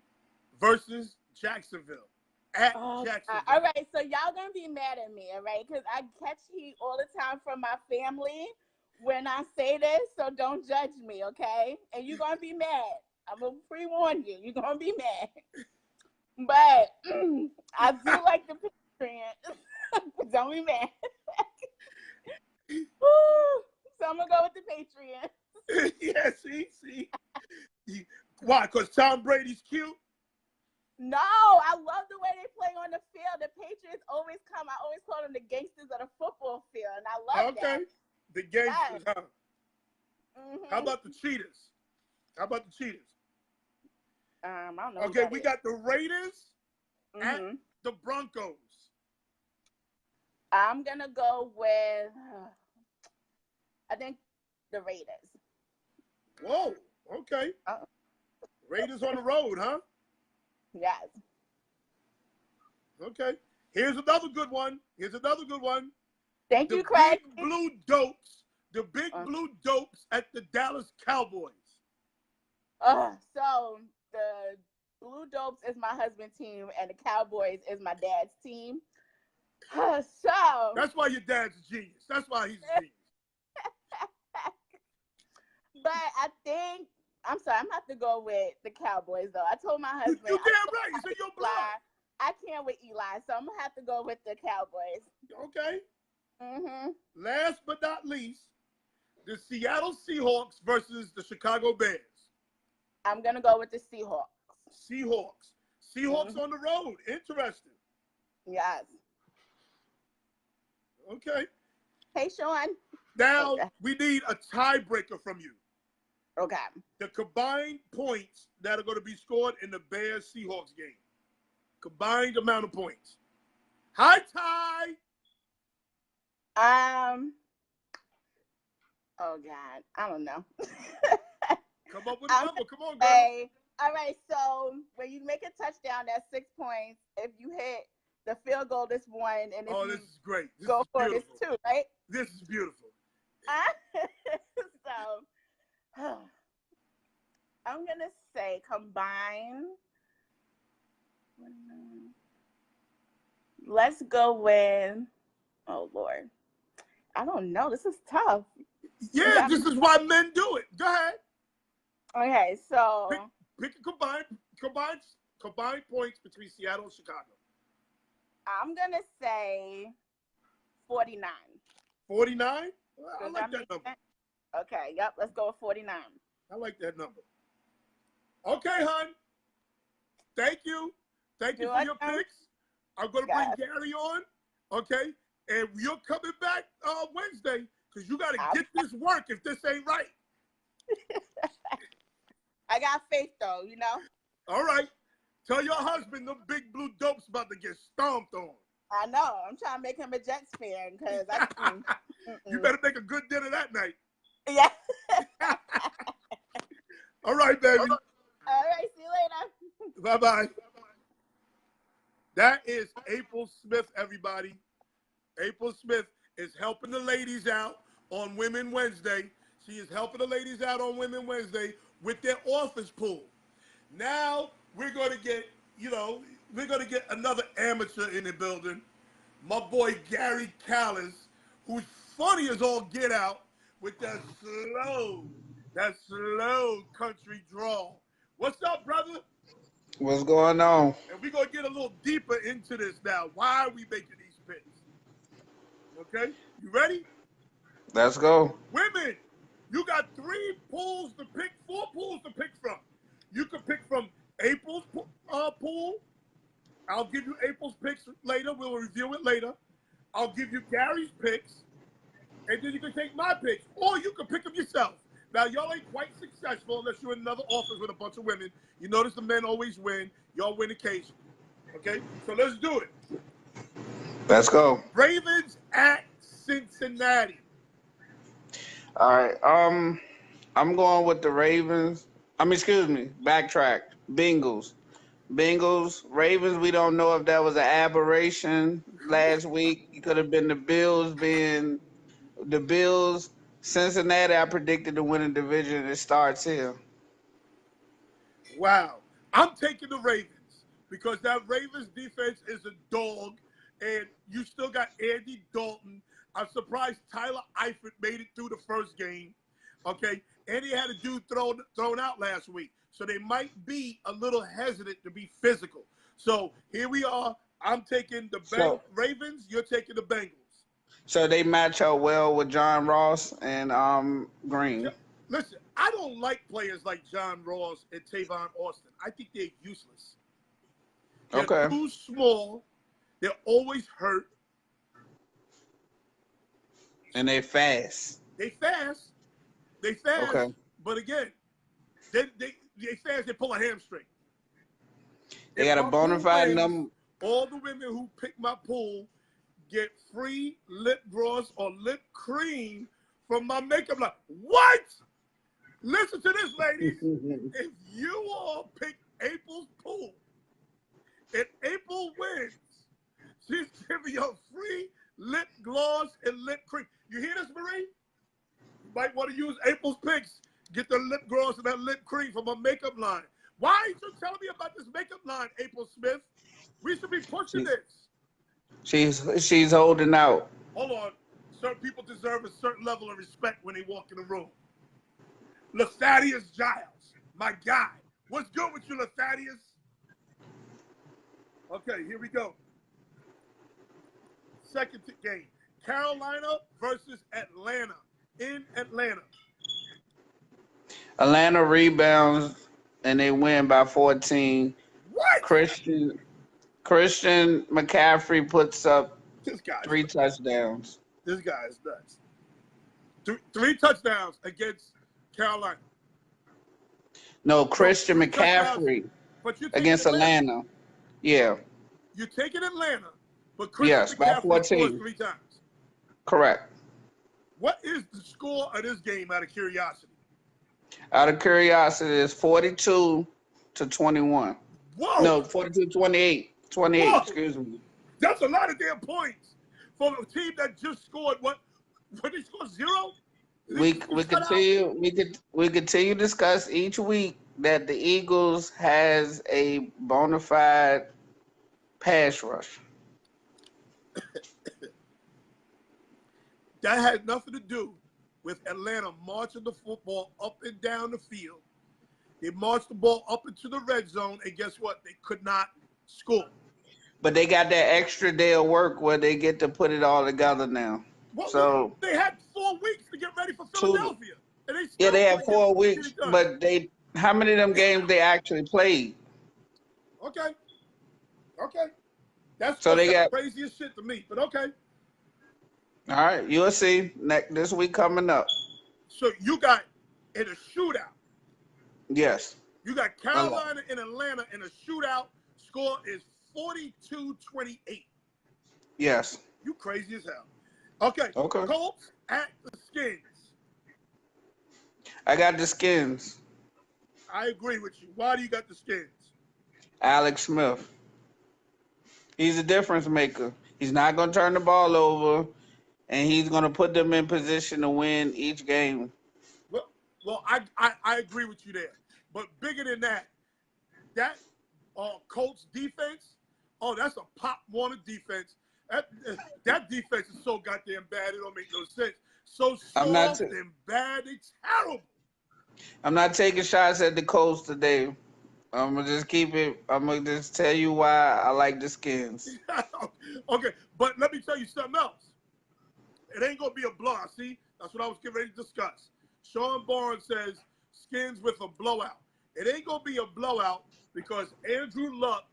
versus Jacksonville. At Jacksonville. All right, so y'all gonna be mad at me, all right? Because I catch heat all the time from my family when I say this, so don't judge me, okay? And you're gonna be mad. I'm gonna pre-warn you. You're gonna be mad. But I do like the Patriots. Don't be mad. So I'm gonna go with the Patriots. Yeah, see. Why? Because Tom Brady's cute? No, I love the way they play on the field. The Patriots always come. I always call them the gangsters of the football field, and I love that. Okay, the gangsters, huh? How about the Cheetahs? I don't know. Okay, we got the Raiders at the Broncos. I'm gonna go with. I think the Raiders. Whoa. Okay. Raiders on the road, huh? Yes. Okay. Here's another good one. Thank you, Craig. The big blue dopes at the Dallas Cowboys. So the Blue Dopes is my husband's team, and the Cowboys is my dad's team. So that's why your dad's a genius. That's why he's a genius. But I think I'm sorry. I'm gonna have to go with the Cowboys, though. I told my husband. You damn right. It's in your blood. I can't with Eli, so I'm gonna have to go with the Cowboys. Okay. Last but not least, the Seattle Seahawks versus the Chicago Bears. I'm gonna go with the Seahawks. Seahawks on the road. Interesting. Yes. Okay. Hey, Sean. Now we need a tiebreaker from you. Okay. The combined points that are going to be scored in the Bears-Seahawks game. Combined amount of points. High tie. Oh God, I don't know. Come up with a number. Come on, girl. All right. So when you make a touchdown, that's 6 points. If you hit the field goal, that's 1. And if this is great. This go is for beautiful. it, it's 2, right? This is beautiful. So I'm gonna say combine. Let's go with. Oh Lord, I don't know. This is tough. Yeah, this is why men do it. Go ahead. Okay, so Pick a combined points between Seattle and Chicago. I'm gonna say 49. 49? I like that number. Sense? Okay, yep, let's go with 49. I like that number. Okay, hon. Thank you. Thank you for your picks. I'm going to bring Gary on, okay? And you're coming back Wednesday because you got to get this work if this ain't right. I got faith, though, you know? All right. Tell your husband the big blue dope's about to get stomped on. I know. I'm trying to make him a Jets fan because You better make a good dinner that night. Yeah. All right, baby. All right. See you later. Bye-bye. That is April Smith, everybody. April Smith is helping the ladies out on Women Wednesday. She is helping the ladies out on Women Wednesday with their office pool. Now we're going to get, we're going to get another amateur in the building. My boy Gary Callis, who's funny as all get out with that slow country drawl. What's up, brother? What's going on? And we're going to get a little deeper into this now. Why are we making these picks? Okay? You ready? Let's go. Women, you got 4 pools to pick from. You can pick from April's pool. I'll give you April's picks later. We'll review it later. I'll give you Gary's picks. And then you can take my picks. Or you can pick them yourself. Now, y'all ain't quite successful unless you're in another office with a bunch of women. You notice the men always win. Y'all win occasionally. Okay? So let's do it. Let's go. Ravens at Cincinnati. All right. I'm going with the Ravens. Backtrack. Bengals. Ravens, we don't know if that was an aberration last week. It could have been the Bills being the Bills. Cincinnati, I predicted to win a division. It starts here. Wow. I'm taking the Ravens because that Ravens defense is a dog, and you still got Andy Dalton. I'm surprised Tyler Eifert made it through the first game. Okay? And he had a dude thrown out last week. So they might be a little hesitant to be physical. So here we are. I'm taking the Ravens. You're taking the Bengals. So they match up well with John Ross and Green. Listen, I don't like players like John Ross and Tavon Austin. I think they're useless. They're too small. They're always hurt. And they're fast. They fast. Okay. But again, they fast. They pull a hamstring. They got a bona fide number. All the women who pick my pool get free lip gloss or lip cream from my makeup line. What? Listen to this, ladies. If you all pick April's pool and April wins, she's giving you free lip gloss and lip cream. You hear this, Marie? You might want to use April's picks. Get the lip gloss and that lip cream from my makeup line. Why aren't you telling me about this makeup line, April Smith? We should be pushing this. She's holding out. Hold on. Certain people deserve a certain level of respect when they walk in the room. Lethadius Giles, my guy. What's good with you, Lethadius? Okay, here we go. Second game. Carolina versus Atlanta. In Atlanta. Atlanta rebounds and they win by 14. What? Christian McCaffrey puts up 3 touchdowns. This guy is nuts. 3 touchdowns against Carolina. No, Christian McCaffrey against Atlanta. Yeah. You're taking Atlanta, but Christian McCaffrey scores 3 times. Correct. What is the score of this game out of curiosity? Out of curiosity, it's 42-21. Whoa. No, 42-28. 28, Whoa. Excuse me. That's a lot of damn points for a team that just scored what? What they scored 0? we He's we cut out. continue we continue to discuss each week that the Eagles has a bona fide pass rush. That had nothing to do with Atlanta marching the football up and down the field. They marched the ball up into the red zone, and guess what? They could not score. But they got that extra day of work where they get to put it all together now. Well, So they had 4 weeks to get ready for two, Philadelphia, and they yeah, still they have couldn't four get weeks, it done. but they how many of them games they actually played? Okay, okay. That's So they got crazy as shit to me, but okay. all right. You'll see next this week coming up. So you got in a shootout. Yes. You got A lot. Carolina and Atlanta in a shootout. Score is 42-28. Yes. You crazy as hell. Okay, Okay. Colts at the Skins. I got the Skins. I agree with you. Why do you got the Skins? Alex Smith. He's a difference maker. He's not going to turn the ball over, and he's going to put them in position to win each game. Well, I agree with you there. But bigger than that, that Colts defense, that's a Pop Warner defense. That defense is so goddamn bad, it don't make no sense. So soft and bad, it's terrible. I'm not taking shots at the Colts today. I'm gonna just keep it. I'm gonna just tell you why I like the Skins. Okay, but let me tell you something else. It ain't gonna be a blowout. See, that's what I was getting ready to discuss. Sean Barnes says Skins with a blowout. It ain't gonna be a blowout because Andrew Luck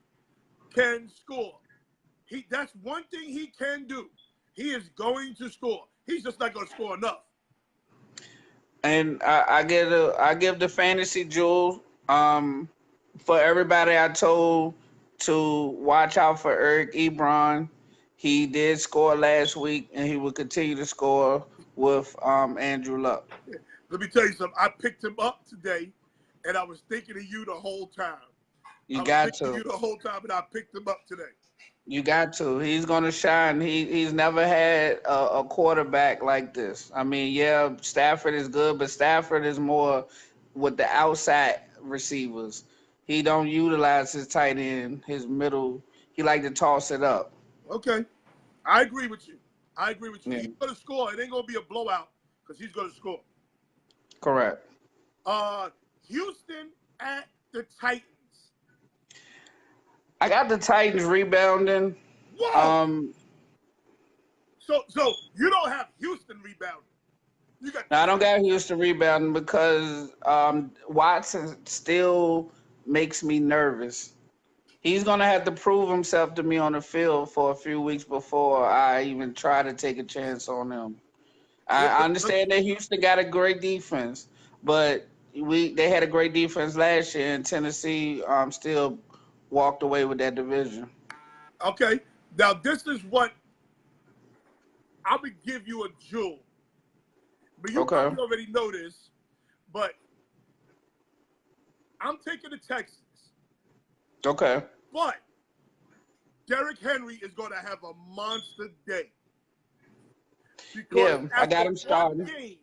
can score. That's one thing he can do. He is going to score. He's just not gonna score enough. And I give the fantasy jewel for everybody I told to watch out for Eric Ebron. He did score last week, and he will continue to score with Andrew Luck. Let me tell you something. I picked him up today, and I was thinking of you the whole time. You got to. You the whole time, and I picked him up today. You got to. He's gonna shine. He's never had a quarterback like this. I mean, yeah, Stafford is good, but Stafford is more with the outside receivers. He don't utilize his tight end, his middle. He like to toss it up. Okay, I agree with you. Yeah. He's gonna score. It ain't gonna be a blowout because he's gonna score. Correct. Houston at the Titans. I got the Titans rebounding. Whoa! So you don't have Houston rebounding. I don't got Houston rebounding because Watson still makes me nervous. He's gonna have to prove himself to me on the field for a few weeks before I even try to take a chance on him. I understand that Houston got a great defense, but they had a great defense last year, and Tennessee still walked away with that division. Okay, now this is what I would give you a jewel. But you probably already know this, but I'm taking the Texans. Okay. But Derrick Henry is going to have a monster day. Because I got him starting. Game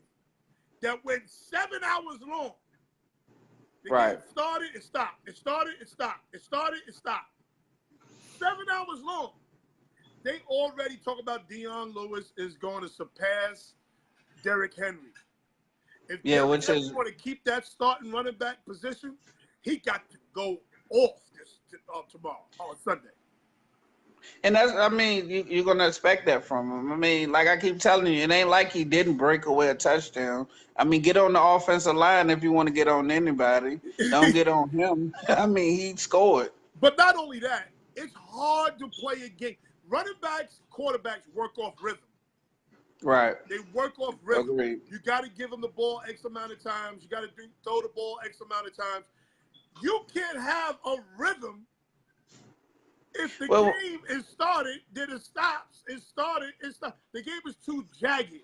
that went 7 hours long. The Right. game started and stopped. It started and stopped. It started and stopped. 7 hours long. They already talk about Deion Lewis is going to surpass Derrick Henry. If Derrick Henry want to keep that starting running back position, he got to go off tomorrow on Sunday. And you're going to expect that from him. I mean, like I keep telling you, it ain't like he didn't break away a touchdown. I mean, get on the offensive line if you want to get on anybody. Don't get on him. I mean, he scored. But not only that, it's hard to play a game. Running backs, quarterbacks work off rhythm. Right. They work off rhythm. Agreed. You got to give them the ball X amount of times. You got to throw the ball X amount of times. You can't have a rhythm if the game is started, then it stops. It started, it stopped. The game is too jagged.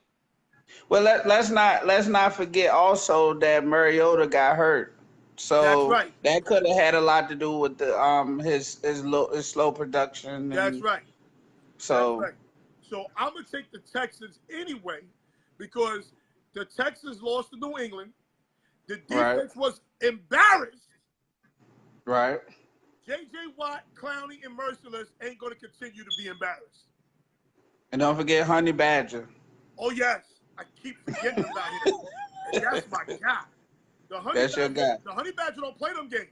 Well, let's not forget also that Mariota got hurt. So that's right. That could have had a lot to do with the his slow production. That's right. So that's right. So I'm gonna take the Texans anyway because The Texans lost to New England. The Right. defense was embarrassed. Right. J.J. Watt, Clowney, and Merciless ain't going to continue to be embarrassed. And don't forget Honey Badger. Oh, yes. I keep forgetting about him. And that's my guy. That's your guy. The Honey Badger don't play them games.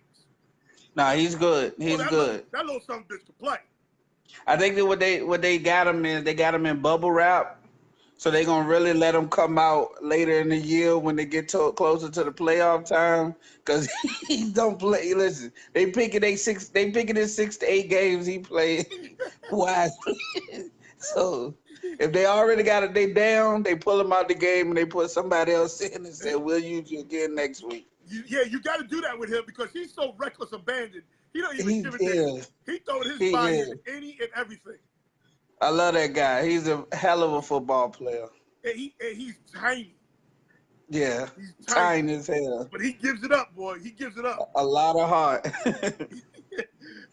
Nah, he's good. He's good. That little son of a bitch can play. I think that what they got him in, they got him in bubble wrap. So they're gonna really let him come out later in the year when they get closer to the playoff time, because he don't play. Listen, they picking his 6 to 8 games he played wisely. So if they already got it, they down. They pull him out the game and they put somebody else in and say, "We'll use you again next week." You got to do that with him because he's so reckless, abandoned. He don't even give a damn. He throwing his body into any and everything. I love that guy. He's a hell of a football player. And he's tiny. Yeah, he's tiny as hell. But he gives it up, boy. He gives it up. A lot of heart.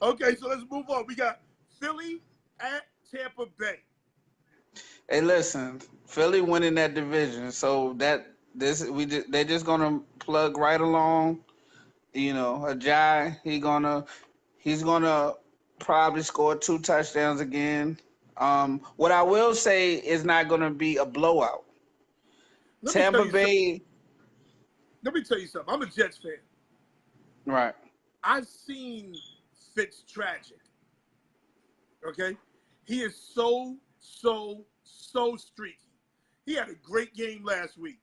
Okay, so let's move on. We got Philly at Tampa Bay. Hey, listen, Philly winning that division, so they're just gonna plug right along. You know, Ajay, he's gonna probably score 2 touchdowns again. What I will say is not going to be a blowout. Tampa Bay. Let me tell you something. I'm a Jets fan. Right. I've seen Fitz tragic. Okay? He is so streaky. He had a great game last week.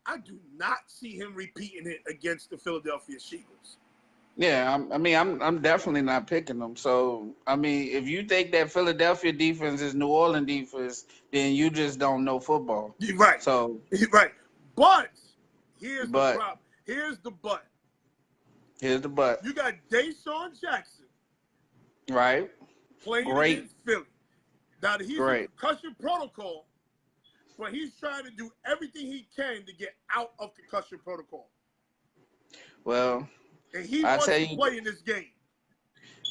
I do not see him repeating it against the Philadelphia Eagles. Yeah, I'm definitely not picking them. So, I mean, if you think that Philadelphia defense is New Orleans defense, then you just don't know football. You're right. So, right. But here's the problem. Here's the but. You got Deshaun Jackson. Right. Playing against Philly. Now, he's in concussion protocol, but he's trying to do everything he can to get out of concussion protocol. Well, and he wants to play in this game.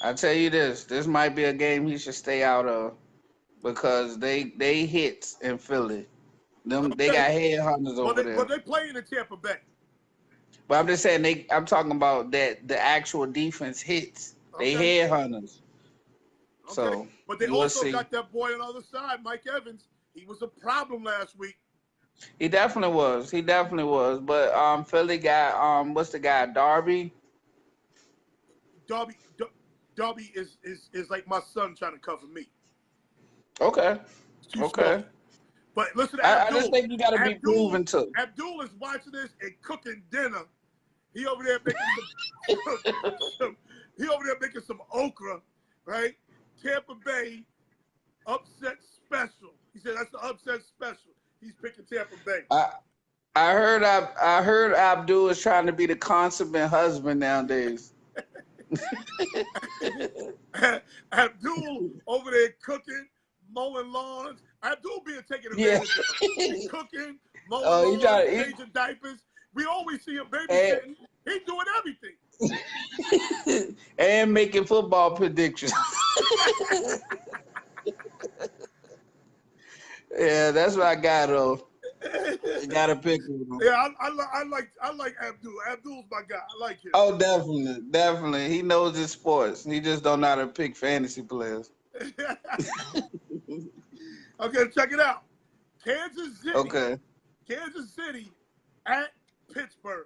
I tell you this might be a game he should stay out of because they hits in Philly. They got headhunters over there. But they playing in Tampa Bay. But I'm just saying I'm talking about that the actual defense hits. They headhunters. Okay. So but they also got that boy on the other side, Mike Evans. He was a problem last week. He definitely was. But Philly got what's the guy? Darby is like my son trying to cover me. Okay. Small. But listen to Abdul. I just think you got to be proven to. Abdul is watching this and cooking dinner. He over there making some okra, right? Tampa Bay upset special. He said that's the upset special. He's picking Tampa Bay. I heard Abdul is trying to be the consummate husband nowadays. Abdul over there cooking, mowing lawns. Abdul being taken advantage of. He's cooking, mowing lawns, changing diapers. We always see him babysitting. He's doing everything. And making football predictions. Yeah, that's what I got though. You gotta pick him. Yeah, I like Abdul. Abdul's my guy. I like him. Oh, definitely. He knows his sports. He just don't know how to pick fantasy players. Okay, check it out. Kansas City. Okay. Kansas City at Pittsburgh.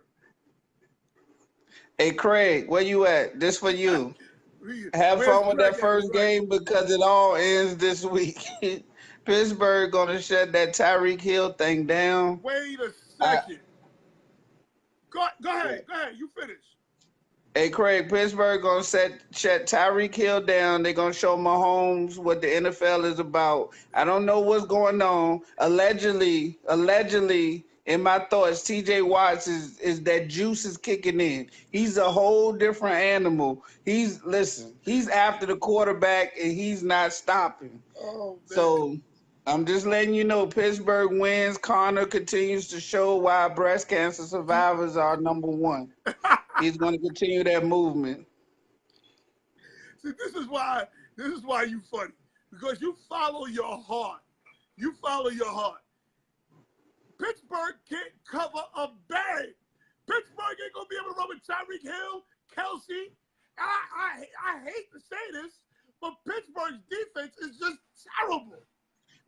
Hey Craig, where you at? This for you. Have fun with that first game because it all ends this week. Pittsburgh gonna shut that Tyreek Hill thing down. Wait a second. Go ahead. You finish. Hey Craig, Pittsburgh gonna shut Tyreek Hill down. They're gonna show Mahomes what the NFL is about. I don't know what's going on. Allegedly, in my thoughts, TJ Watts is that juice is kicking in. He's a whole different animal. He's after the quarterback and he's not stopping. Oh, man. So I'm just letting you know, Pittsburgh wins. Connor continues to show why breast cancer survivors are #1. He's going to continue that movement. See, this is why you funny, because you follow your heart. Pittsburgh can't cover a bag. Pittsburgh ain't gonna be able to run with Tyreek Hill, Kelsey. I hate to say this, but Pittsburgh's defense is just terrible.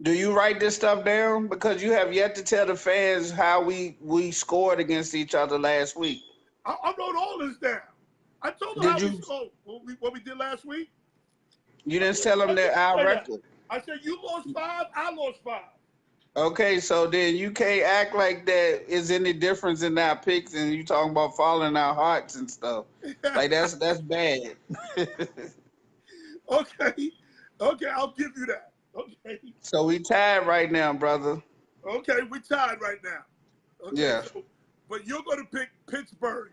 Do you write this stuff down? Because you have yet to tell the fans how we scored against each other last week. I wrote all this down. I told them Did how you? what we did last week. You didn't tell them that our record. I said you lost 5, I lost 5. Okay, so then you can't act like that is any difference in our picks, and you talking about following our hearts and stuff. Like that's bad. Okay, I'll give you that. Okay. So we tied right now, brother. Okay, we tied right now. Okay, Yeah. so, but you're going to pick Pittsburgh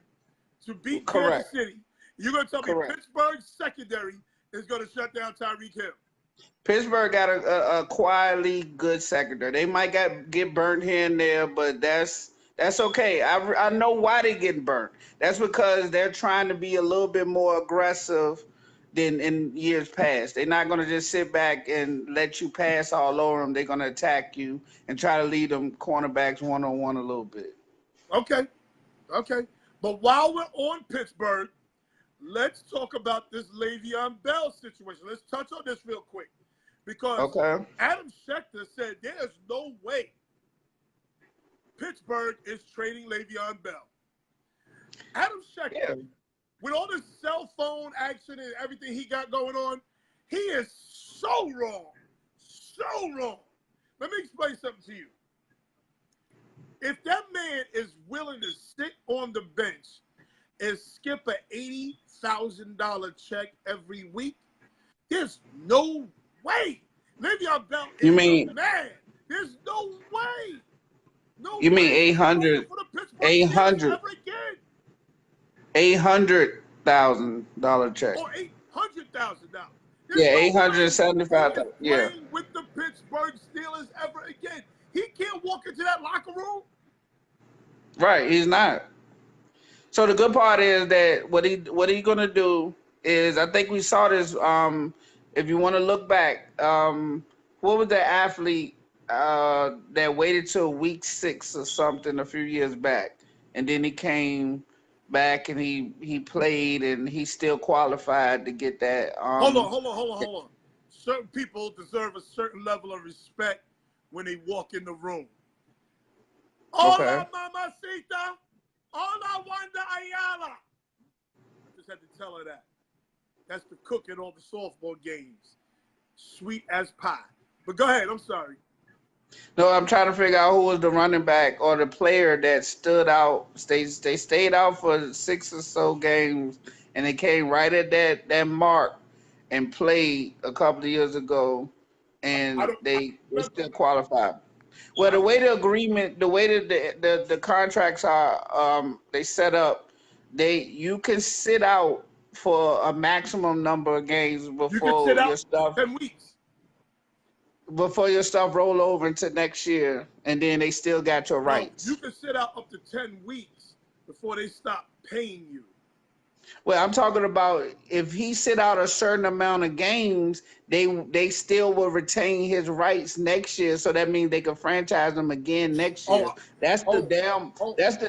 to beat Correct. Kansas City. You're going to tell me Correct. Pittsburgh's secondary is going to shut down Tyreek Hill. Pittsburgh got a quietly good secondary. They might get burnt here and there, but that's okay. I know why they getting burnt. That's because they're trying to be a little bit more aggressive than in years past. They're not going to just sit back and let you pass all over them. They're going to attack you and try to lead them cornerbacks one-on-one a little bit. Okay. But while we're on Pittsburgh, let's talk about this Le'Veon Bell situation. Let's touch on this real quick. Because Adam Schefter said there's no way Pittsburgh is trading Le'Veon Bell. Adam Schefter, with all this cell phone action and everything he got going on, he is so wrong. So wrong. Let me explain something to you. If that man is willing to sit on the bench and skip an $80,000 check every week, there's no way. Le'Veon Bell is a man. There's no way. No you mean way. $800,000 check. Or $800,000. Yeah, $875,000. Yeah. With the Pittsburgh Steelers ever again. He can't walk into that locker room. Right, he's not. So the good part is that what he gonna do is, I think we saw this. If you want to look back, what was the athlete that waited till week 6 or something a few years back, and then he came back and he played and he still qualified to get that. Hold on. Certain people deserve a certain level of respect when they walk in the room. Hola, mamacita. Hola, Wanda Ayala. I just had to tell her that. That's the cook at all the softball games. Sweet as pie. But go ahead. I'm sorry. No, I'm trying to figure out who was the running back or the player that stood out. They stayed out for 6 or so games, and they came right at that mark and played a couple of years ago, and they were still qualified. Well, the way that the contracts are, they set up, you can sit out for a maximum number of games before your stuff 10 weeks. Before your stuff roll over into next year, and then they still got your rights. You can sit out up to 10 weeks before they stop paying you. Well, I'm talking about if he sit out a certain amount of games, they still will retain his rights next year. So that means they can franchise him again next year. That's the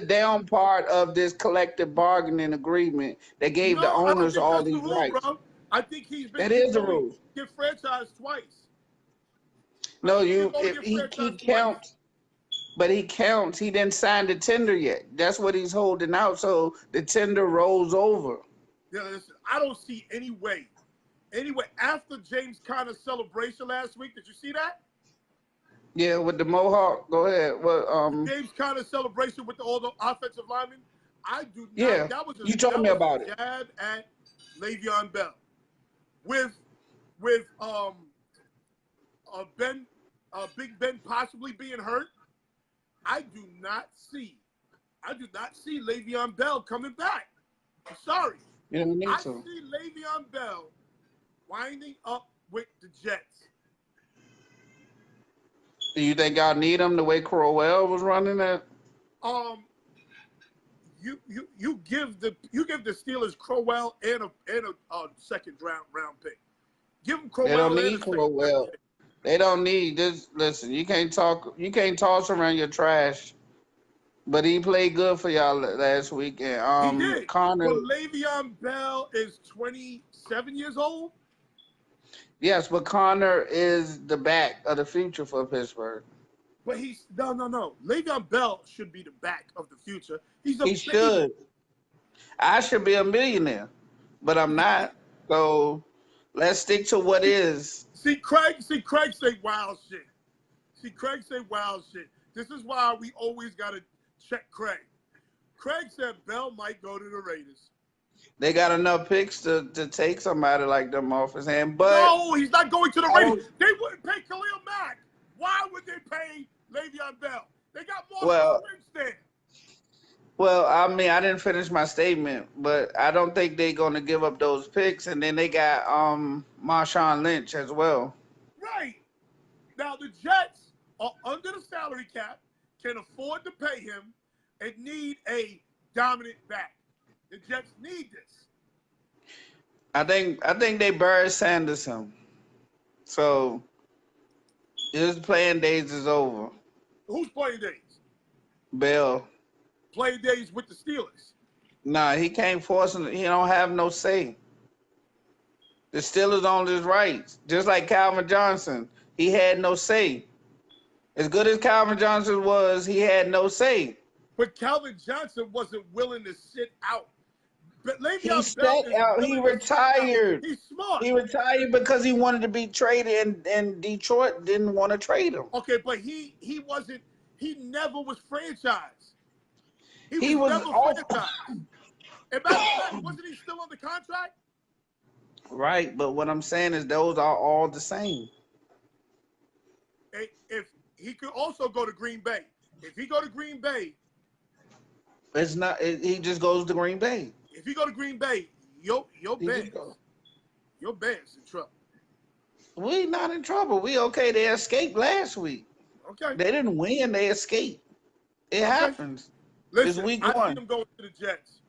down part of this collective bargaining agreement that gave the owners all these rights. Bro. I think he's been that is the rule. Get franchised twice. No, he counts. But he counts. He didn't sign the tender yet. That's what he's holding out. So the tender rolls over. Yeah, listen, I don't see any way. Anyway, after James Conner's celebration last week, did you see that? Yeah, with the Mohawk. Go ahead. Well, James Conner's celebration with all the offensive linemen. I do not. Yeah, you told me about it. Jab at Le'Veon Bell with Big Ben possibly being hurt. I do not see Le'Veon Bell coming back. I'm sorry. You don't need to. I see Le'Veon Bell winding up with the Jets. Do you think y'all need him the way Crowell was running that? You give the Steelers Crowell and a second round pick. Give them Crowell. They don't need Crowell. They don't need this. Listen, you can't talk. You can't toss around your trash. But he played good for y'all last week. And He did. Connor, But Le'Veon Bell is 27 years old. yes, but Connor is the back of the future for Pittsburgh. But he's no. Le'Veon Bell should be the back of the future. He's a He baby. should. I should be a millionaire, but I'm not. So let's stick to what is. See, Craig say wild shit. Craig say wild shit. This is why we always gotta check Craig. Craig said Bell might go to the Raiders. They got enough picks to take somebody like them off his hand, but no, he's not going to the Raiders. They wouldn't pay Khalil Mack. Why would they pay Le'Veon Bell? They got more wins there. Well, I mean, I didn't finish my statement, but I don't think they're going to give up those picks. And then they got Marshawn Lynch as well. Right. Now, the Jets are under the salary cap, can afford to pay him, and need a dominant back. The Jets need this. I think they buried Sanderson. So his playing days is over. Who's playing days? Bell. Playing days with the Steelers. Nah, he can't force him. He don't have no say. The Steelers own his rights. Just like Calvin Johnson. He had no say. As good as Calvin Johnson was, he had no say. But Calvin Johnson wasn't willing to sit out. But He sat out. He retired. He's smart. He retired because he wanted to be traded, and Detroit didn't want to trade him. Okay, but he wasn't. He never was franchised. He was never franchised. And matter of fact, wasn't he still on the contract? Right, but what I'm saying is those are all the same. If he could also go to Green Bay. If he go to Green Bay, it's not. He just goes to Green Bay. If you go to Green Bay, your Bears in trouble. We not in trouble. We okay. They escaped last week. Okay. They didn't win. They escaped. It happens. Listen, it's week I one. see him going to the Jets.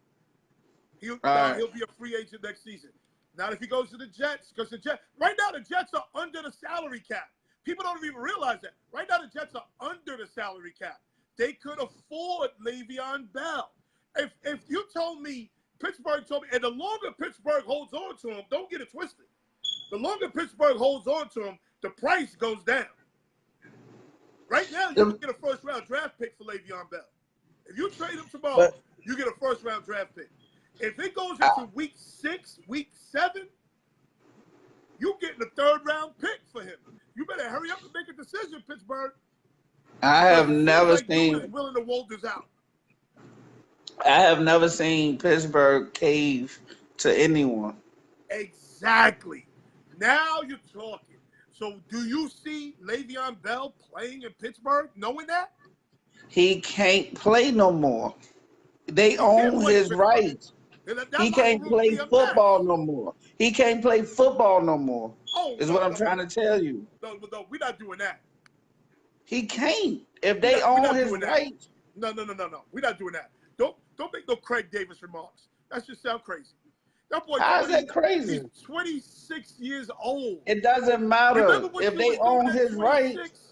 He'll be a free agent next season. Not if he goes to the Jets, because right now the Jets are under the salary cap. People don't even realize that. Right now the Jets are under the salary cap. They could afford Le'Veon Bell. If you told me, Pittsburgh told me, and the longer Pittsburgh holds on to him, don't get it twisted. The longer Pittsburgh holds on to him, the price goes down. Right now, you can get a first-round draft pick for Le'Veon Bell. If you trade him tomorrow, you get a first-round draft pick. If it goes into week 6, week 7, you getting a third-round pick for him. You better hurry up and make a decision, Pittsburgh. I have never seen. Willing to hold this out. I have never seen Pittsburgh cave to anyone. Exactly. Now you're talking. So do you see Le'Veon Bell playing in Pittsburgh, knowing that? He can't play no more. They own his rights. He can't play football no more. He can't play football no more. Is what I'm trying to tell you. No, we're not doing that. He can't. If they own his rights. No. We're not doing that. Don't make no Craig Davis remarks. That just sound crazy. That boy. How's that crazy? He's 26 years old. It doesn't matter if they own his rights.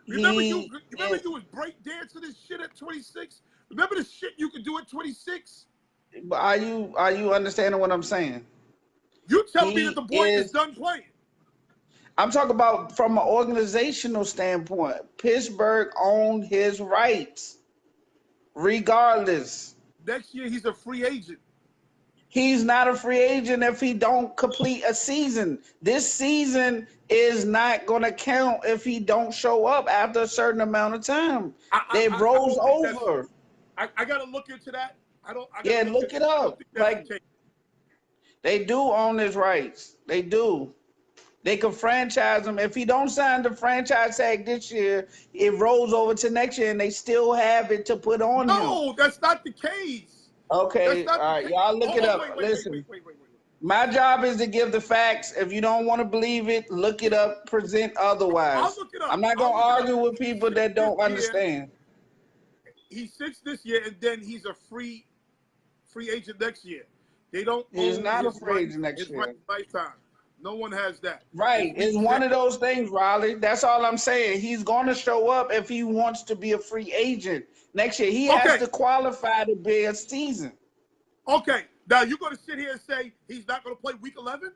Remember you was break dancing this shit at 26? Remember the shit you could do at 26? But are you understanding what I'm saying? You tell me that the boy is done playing. I'm talking about from an organizational standpoint. Pittsburgh owned his rights, regardless. Next year he's a free agent. He's not a free agent if he don't complete a season. This season is not going to count if he don't show up after a certain amount of time. It rolls over. I got to look into that. Look it up. Like, they do own his rights. They do. They can franchise him. If he don't sign the franchise tag this year, it rolls over to next year, and they still have it to put on him. No, that's not the case. Okay, all right, y'all look it up. Listen, my job is to give the facts. If you don't want to believe it, look it up, present otherwise. I'll look it up. I'm not going to argue with people that don't understand. He sits this year, and then he's a free agent next year. They don't. He's not a free agent next year. Lifetime. No one has that. Right. It's one of those things, Riley. That's all I'm saying. He's going to show up if he wants to be a free agent next year. He has to qualify to be a season. Okay. Now, you're going to sit here and say he's not going to play week 11?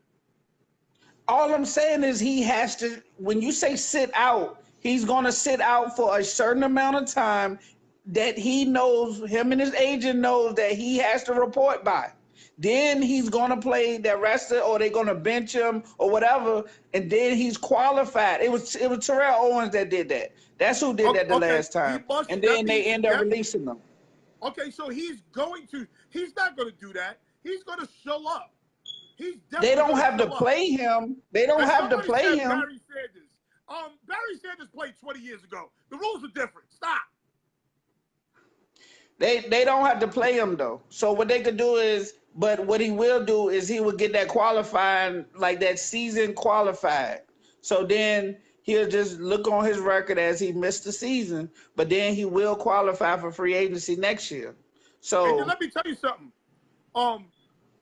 All I'm saying is he has to, when you say sit out, he's going to sit out for a certain amount of time that he knows, him and his agent knows that he has to report by. Then he's going to play the rest of, or they're going to bench him or whatever, and then he's qualified. It was Terrell Owens that did that. That's who did that the last time. And then they end up releasing them. Okay, so he's not going to do that. He's going to show up. They don't have to play him. They don't have to play him. Barry Sanders. Barry Sanders played 20 years ago. The rules are different. Stop. They don't have to play him though. So what they could do is, but what he will do is he will get that qualifying, like that season qualified. So then he'll just look on his record as he missed the season, but then he will qualify for free agency next year. So and let me tell you something.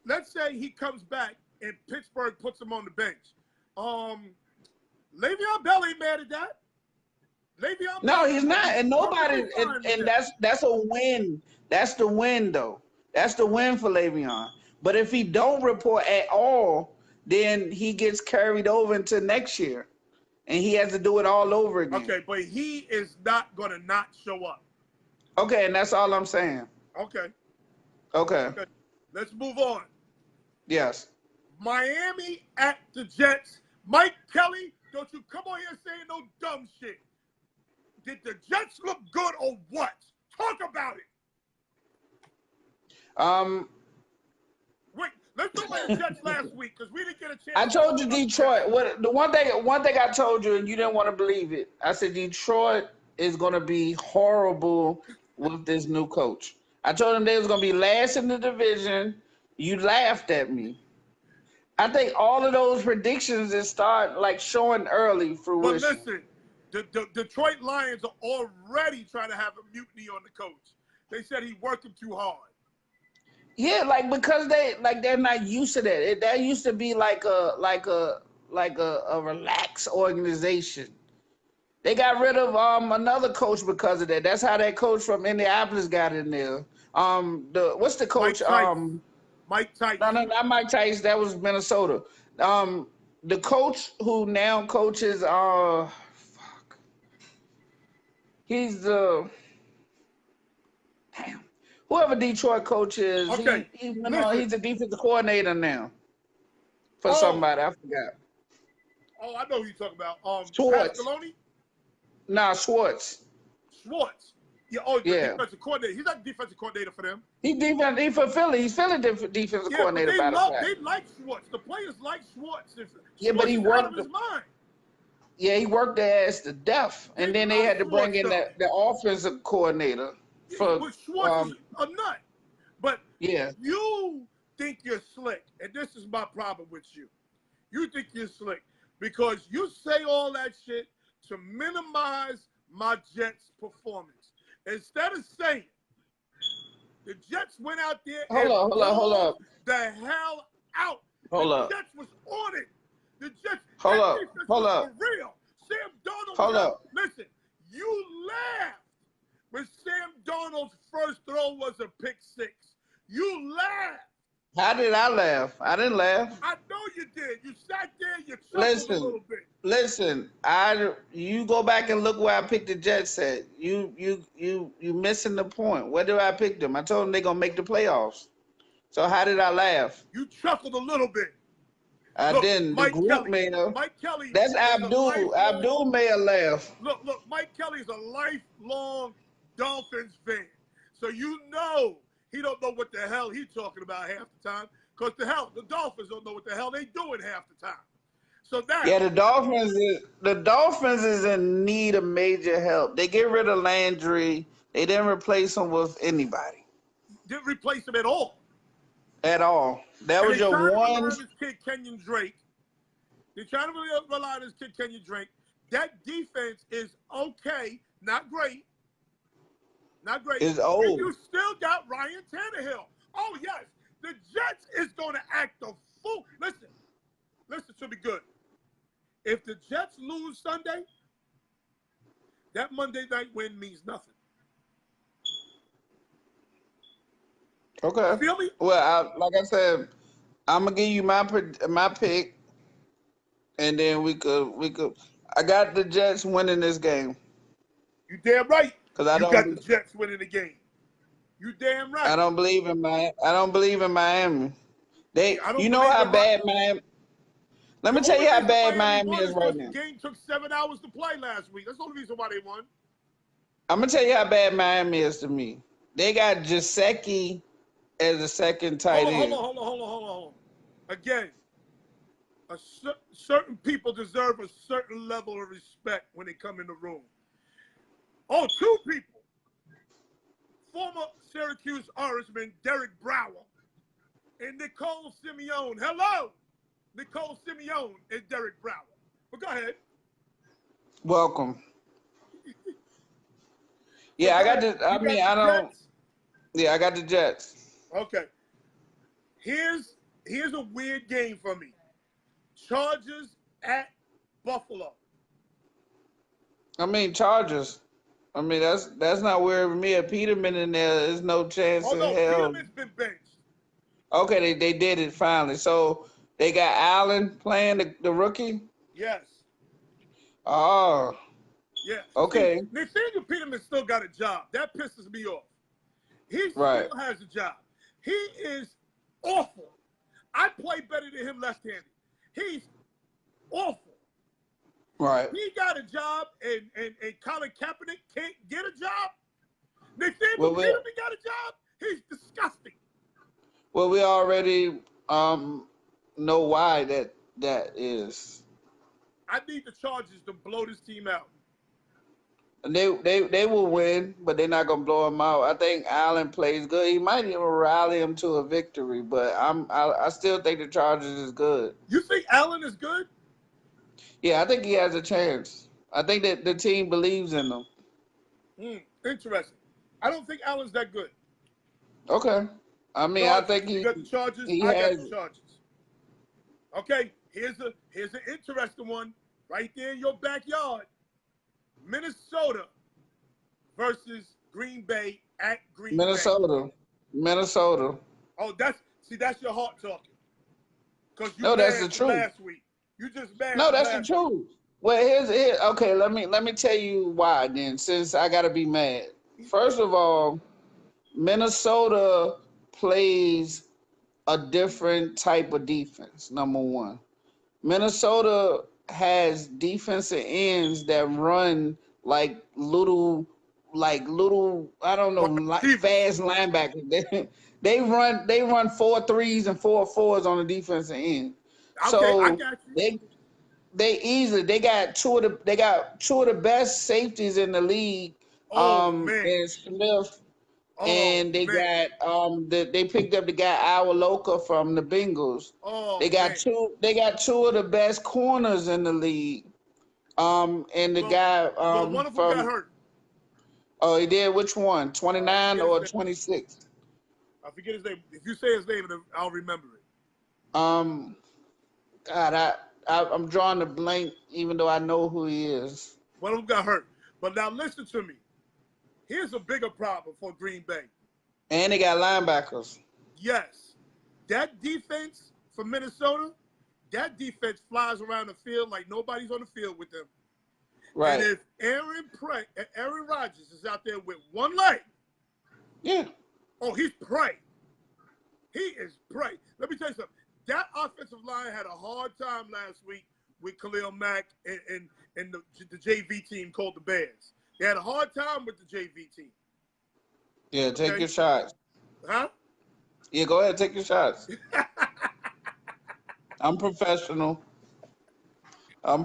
Let's say he comes back and Pittsburgh puts him on the bench. Le'Veon Bell ain't mad at that. No, he's not. And nobody, and that's a win. That's the win, though. That's the win for Le'Veon. But if he don't report at all, then he gets carried over into next year. And he has to do it all over again. Okay, but he is not going to not show up. Okay, and that's all I'm saying. Okay. Let's move on. Yes. Miami at the Jets. Mike Kelly, don't you come on here saying no dumb shit. Did the Jets look good or what? Talk about it. Wait, let's talk about the Jets last week because we didn't get a chance. I told you Detroit. What the one thing I told you and you didn't want to believe it. I said Detroit is going to be horrible with this new coach. I told them they was going to be last in the division. You laughed at me. I think all of those predictions that start like showing early fruition. But listen, the Detroit Lions are already trying to have a mutiny on the coach. They said he worked him too hard. Yeah, like because they're not used to that. That used to be like a relaxed organization. They got rid of another coach because of that. That's how that coach from Indianapolis got in there. What's the coach? Mike Tyson. No, not Mike Tyson. That was Minnesota. The coach who now coaches he's the whoever Detroit coach is. Okay. He's a defensive coordinator now for somebody. I forgot. Oh, I know who you're talking about. Schwartz. Pascaloni? Nah, Schwartz. Yeah, defensive coordinator. He's not the defensive coordinator for them. He for Philly. He's Philly defensive coordinator. They like Schwartz. The players like Schwartz. But he worked out of his mind. Yeah, he worked their ass to death, and then they had to bring in the offensive coordinator. But Schwartz is a nut. But yeah, you think you're slick, and this is my problem with you. You think you're slick because you say all that shit to minimize my Jets' performance. Instead of saying the Jets went out there hold up. The hell out. The Jets was on it. The Jets hold up. For real. Sam Darnold. Listen, you laughed when Sam Darnold's first throw was a pick six. You laughed. How did I laugh? I didn't laugh. I know you did. You sat there, you chuckled a little bit. Listen, you go back and look where I picked the Jets at. You missing the point. Where did I pick them? I told them they're gonna make the playoffs. So how did I laugh? You chuckled a little bit. I didn't. The group may have. Mike Kelly. That's Abdul. Abdul may have laughed. Look, Mike Kelly's a lifelong Dolphins fan. So you know he don't know what the hell he's talking about half the time. Because the Dolphins don't know what the hell they doing half the time. So that the Dolphins is in need of major help. They get rid of Landry. They didn't replace him with anybody. Didn't replace him at all. At all. That was your one. This kid Kenyon Drake. They're trying to rely on this kid Kenyon Drake. That defense is okay, not great. Not great. It's old. And you still got Ryan Tannehill. Oh yes, the Jets is going to act a fool. Listen to me If the Jets lose Sunday, that Monday night win means nothing. Okay. You feel me? Well, like I said, I'm gonna give you my pick, and then we could. I got the Jets winning this game You damn right. because I You don't got the Jets winning the game. You damn right. I don't believe in Miami. See, I You don't know believe how in my. bad Miami. Let The me tell only you how reason bad Miami Miami won is is right because the now. game took 7 hours to play last week. That's the only reason why they won. I'm gonna tell you how bad Miami is to me. They got Jaceki as a second tight end. Hold on. Again, certain people deserve a certain level of respect when they come in the room. Oh, two people. Former Syracuse Irishman Derek Brower and Nicole Simeone. Hello, Nicole Simeone and Derek Brower. But go ahead. Welcome. So Yeah, I go got ahead. the. I You got mean, I the don't. Jets. Yeah, I got the Jets. Okay. Here's a weird game for me. Chargers at Buffalo. I mean, Chargers. I mean, that's not where me and Peterman in there. There's no chance Oh in no, hell. Peterman's been benched. Okay, they did it finally. So they got Allen playing the rookie. Yes. Oh, Yes. See, okay, Nathaniel Peterman still got a job. That pisses me off. He right, still has a job. He is awful. I play better than him left-handed. He's awful. right. He got a job, and Colin Kaepernick can't get a job. Nathaniel Well, we Peterman got a job. He's disgusting. well we already know why that is. I need the Chargers to blow this team out. And they will win, but they're not gonna blow him out. I think Allen plays good. He might even rally him to a victory, but I still think the Chargers is good. You think Allen is good? Yeah, I think he has a chance. I think that the team believes in him. Interesting. I don't think Allen's that good. Okay. I mean, I Chargers. think You got the Chargers. he I got has the Chargers. Okay. Here's an interesting one right there in your backyard. Minnesota versus Green Bay at Green Bay. Minnesota. Oh, that's your heart talking. Because you No, that's the mad from truth. last week. You just mad No, from that's the last week. truth. Well, here's okay. Let me tell you why then. Since I gotta be mad. First of all, Minnesota plays a different type of defense. Number one, Minnesota has defensive ends that run like little I don't know fast linebackers. They run 4-3s and 4-4s on the defensive end. Okay, I So got you. they got two of the best safeties in the league. Oh, man. And Smith, Oh, and they man. got they picked up the guy Awaloka from the Bengals. Oh, They got man. two of the best corners in the league. And the guy one of them got hurt. Oh, he did. Which one? 29 or name. 26? I forget his name. If you say his name, I'll remember it. God, I'm drawing a blank, even though I know who he is. One of them got hurt. But now listen to me. Here's a bigger problem for Green Bay. And they got linebackers. Yes. That defense for Minnesota, that defense flies around the field like nobody's on the field with them. Right. And if Aaron Rodgers is out there with one leg, yeah. Oh, he's prey. He is prey. Let me tell you something. That offensive line had a hard time last week with Khalil Mack and the JV team called the Bears. They had a hard time with the JV team. Yeah, take your shots. Huh? Yeah, go ahead, take your shots. I'm professional. I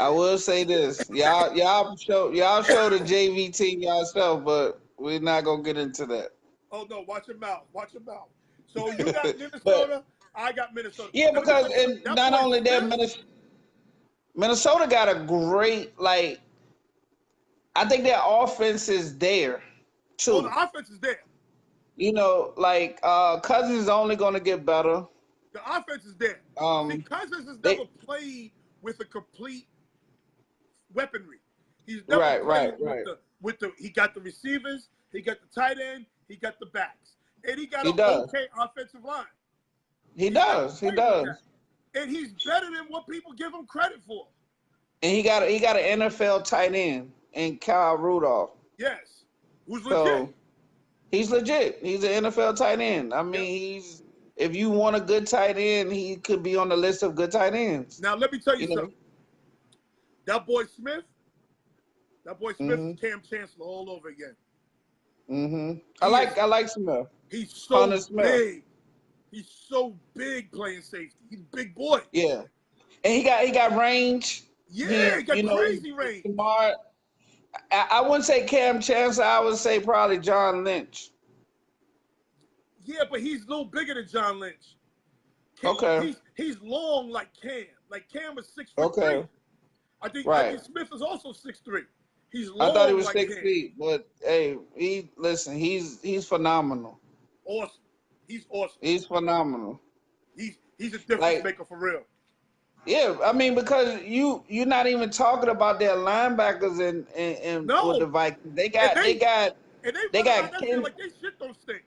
will say this. Y'all show the JV team yourself, but we're not gonna get into that. Oh no, watch your mouth. So you got Minnesota, I got Minnesota. Yeah, because not only that, Minnesota got a great, I think their offense is there too. Oh, the offense is there. Cousins is only gonna get better. The offense is there. See, Cousins has never played with a complete weaponry. He's never Right, played right, right. with the. He got the receivers, he got the tight end, he got the backs, and he got He an does. okay offensive line. He He's never does. He played with does. that, and he's better than what people give him credit for. And he got an NFL tight end in Kyle Rudolph. Yes, who's legit. So he's legit. He's an NFL tight end. I Yep. mean, if you want a good tight end, he could be on the list of good tight ends. Now let me tell you You know? something. That boy Smith Mhm. is Cam Chancellor all over again. Mhm. He I like Smith. He's so Hunter Smith. big. He's so big playing safety. He's a big boy. Yeah. And he got range. Yeah, he got you know, crazy range. Smart. I wouldn't say Cam Chancellor. I would say probably John Lynch. Yeah, but he's a little bigger than John Lynch. Okay. He's long like Cam. Like Cam was 6'3". Okay. I think Right. Smith is also 6'3". He's long I thought he was like 6 Cam. feet, but hey, he's phenomenal. Awesome. He's awesome. He's phenomenal. He's a difference Like, maker for real. yeah, I mean, because you're not even talking about their linebackers and No. with the Vikings. They got And they got that feel like they shit don't stink.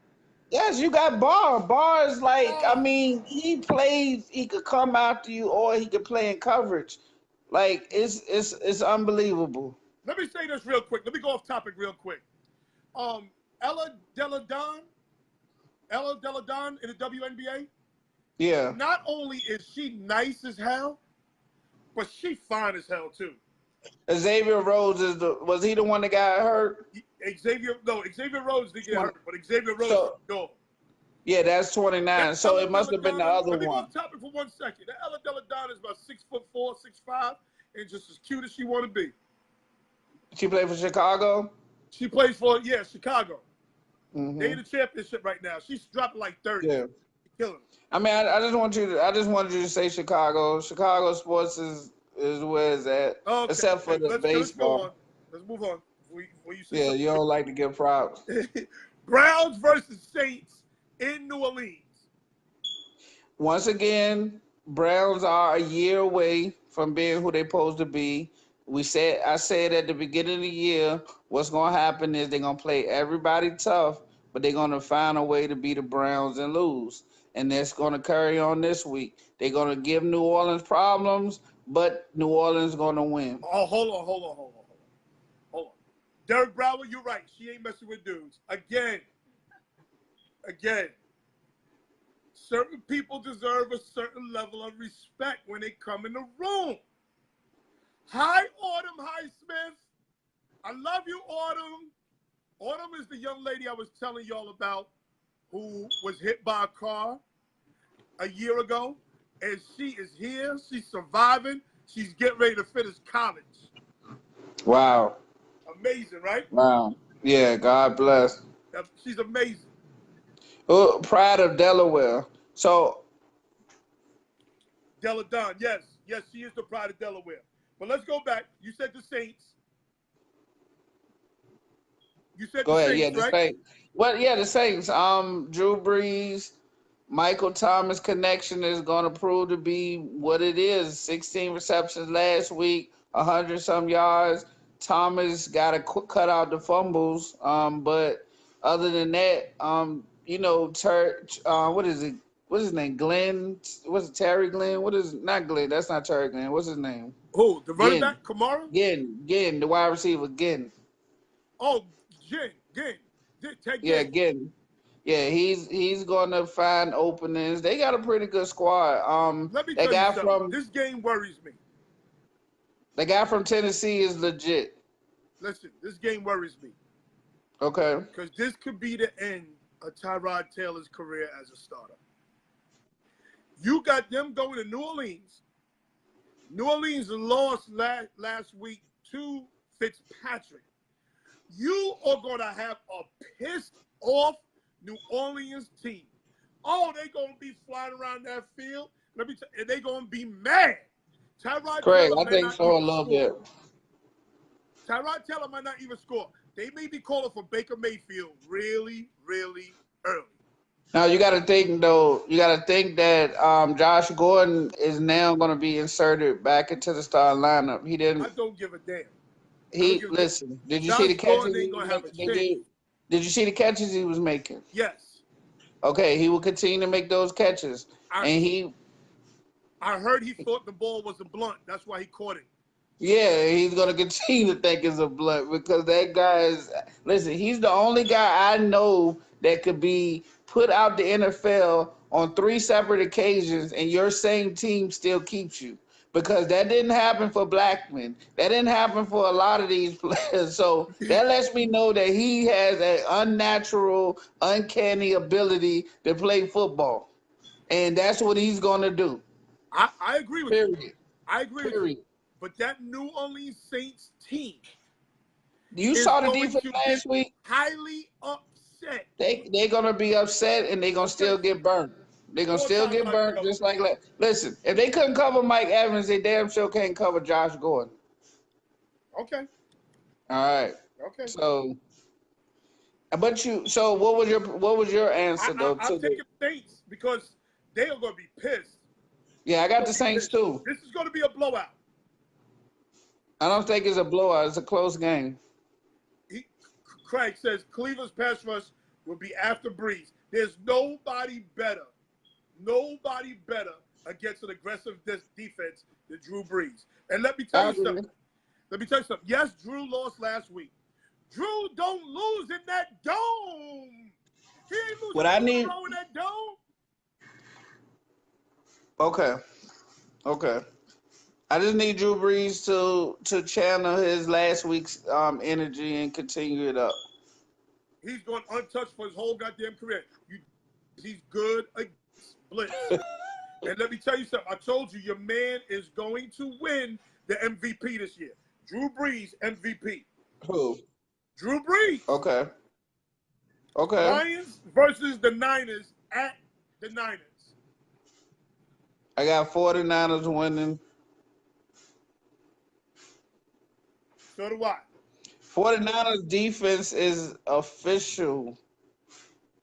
yes, you got Barr. Barr is like, I mean, he plays. He could come after you, or he could play in coverage. Like it's unbelievable. Let me say this real quick. Let me go off topic real quick. Ella Deladon in the WNBA. Yeah. Not only is she nice as hell, but she fine as hell too. Xavier Rhodes was he the one that got hurt? Xavier Rhodes did get hurt, but Xavier Rhodes is a dog. Yeah, that's 29. That so Ella it must have been the Deladon, other let me go one. off topic for 1 second. That Ella Deladon is about 6'4", 6'5", and just as cute as she want to be. She played for Chicago? She plays for Chicago. Mm-hmm. They in the championship right now. She's dropping like 30. Yeah. She's killing them. I mean, I just wanted you to say Chicago. Chicago sports is where it's at, Okay, except for the baseball. Let's move on. Before you say Yeah, something. you don't like to give props. Browns versus Saints in New Orleans. Once again, Browns are a year away from being who they're supposed to be. I said at the beginning of the year, what's going to happen is they're going to play everybody tough, but they're going to find a way to beat the Browns and lose. And that's going to carry on this week. They're going to give New Orleans problems, but New Orleans going to win. Oh, hold on. Derek Brower, you're right. She ain't messing with dudes. Again. Certain people deserve a certain level of respect when they come in the room. Hi, Autumn Highsmith. I love you, Autumn. Autumn is the young lady I was telling y'all about who was hit by a car a year ago. And she is here. She's surviving. She's getting ready to finish college. Wow. Amazing, right? Wow. Yeah, God bless. She's amazing. Oh, Pride of Delaware. So Deladon, yes, she is the pride of Delaware. But let's go back. You said the Saints. Go ahead. Saints, Yeah, the right? Saints. Well, yeah, the Saints. Drew Brees, Michael Thomas connection is going to prove to be what it is. 16 receptions last week, 100-some yards. Thomas got to cut out the fumbles. But other than that, what is it? What's his name? Glenn? What's it? Terry Glenn? Not Glenn? That's not Terry Glenn. What's his name? Who? The running back? Kamara? Ginn, the wide receiver, Ginn. Oh, Ginn. Yeah, Ginn. Yeah, he's going to find openings. They got a pretty good squad. Let me tell you something. This game worries me. The guy from Tennessee is legit. Listen, this game worries me. Okay. Because this could be the end of Tyrod Taylor's career as a starter. You got them going to New Orleans. New Orleans lost last week to Fitzpatrick. You are going to have a pissed off New Orleans team. Oh, they're going to be flying around that field. And they're going to be mad. Tyrod Craig, Taylor I think so a little bit. Tyrod Taylor might not even score. They may be calling for Baker Mayfield really, really early. Now you got to think though. You got to think that Josh Gordon is now going to be inserted back into the starting lineup. He I didn't. don't give a damn. I don't He give a damn. listen. Did you see Josh the catches Gordon he ain't was gonna have a making? chance. Did you see the catches he was making? Yes. Okay, he will continue to make those catches, I and he I heard he thought the ball was a blunt. That's why he caught it. yeah, he's gonna continue to think it's a blunt because that guy is. Listen, he's the only guy I know that could be put out the NFL on three separate occasions, and your same team still keeps you. Because that didn't happen for Blackman. That didn't happen for a lot of these players. So that lets me know that he has an unnatural, uncanny ability to play football, and that's what he's gonna do. I agree with you. Period. I agree with you. Period. But that New Orleans Saints team You is saw the going defense to get last week. highly upset. They gonna be upset and they gonna Okay. still get burnt. They gonna Four still times get like burnt hell. just like that. Listen, if they couldn't cover Mike Evans, they damn sure can't cover Josh Gordon. Okay. All right. Okay. So, but you. So what was your answer though I'm to the? taking the Saints because they are going to be pissed. Yeah, I got the Saints too. This is going to be a blowout. I don't think it's a blowout. It's a close game. Craig says Cleveland's pass rush will be after Breeze. There's nobody better against an aggressive defense than Drew Brees. And let me tell you something. Yes, Drew lost last week. Drew don't lose in that dome. He ain't losing What I need. in that dome. Okay. I just need Drew Brees to channel his last week's energy and continue it up. He's going untouched for his whole goddamn career. He's good against blitz. And let me tell you something. I told you, your man is going to win the MVP this year. Drew Brees, MVP. Who? Drew Brees. Okay. Lions versus the Niners at the Niners. I got 49ers winning. So do I. 49ers defense is official.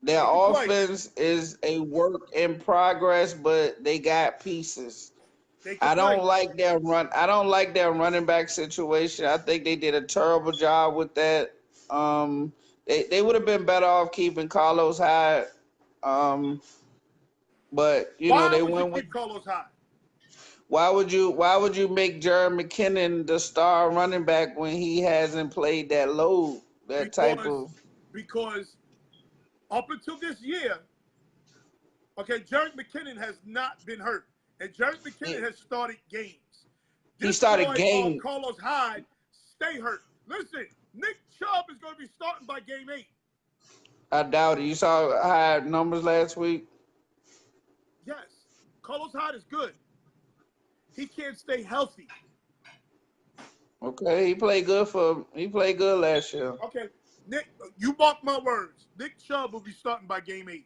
Their offense is a work in progress, but they got pieces. I don't like their running back situation. I think they did a terrible job with that. They would have been better off keeping Carlos Hyde. But they went with Carlos Hyde? Why would you make Jerry McKinnon the star running back when he hasn't played that load, because up until this year, okay, Jerry McKinnon has not been hurt. And Jerry McKinnon has started games. He started games. Carlos Hyde stay hurt. Listen, Nick Chubb is going to be starting by game 8. I doubt it. You saw Hyde numbers last week? Yes. Carlos Hyde is good. He can't stay healthy. Okay, he played good last year. Okay, Nick, you mark my words. Nick Chubb will be starting by game 8.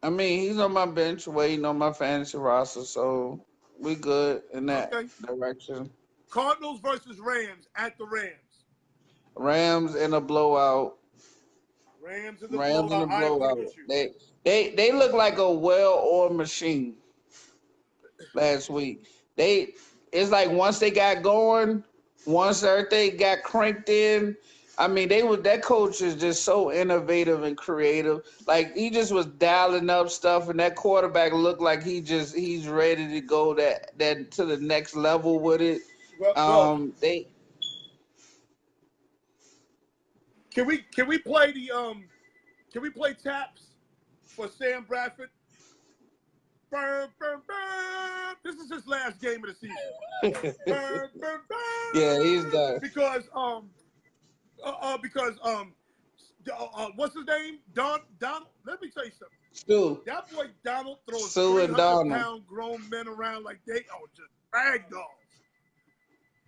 I mean, he's on my bench waiting on my fantasy roster, so we good in that direction. Cardinals versus Rams at the Rams. Rams in a blowout. Rams in the blowout. They look like a well-oiled machine last week. It's like once they got going, once everything got cranked in, I mean, that coach is just so innovative and creative. Like he just was dialing up stuff, and that quarterback looked like he's ready to go that to the next level with it. Can we play taps for Sam Bradford? Burn, burn, burn. This is his last game of the season. Burn, burn, burn. Yeah, he's done. Because what's his name? Donald. Let me tell you something. Stu. That boy Donald throws Sue and 300-pound grown men around like they are just rag dolls.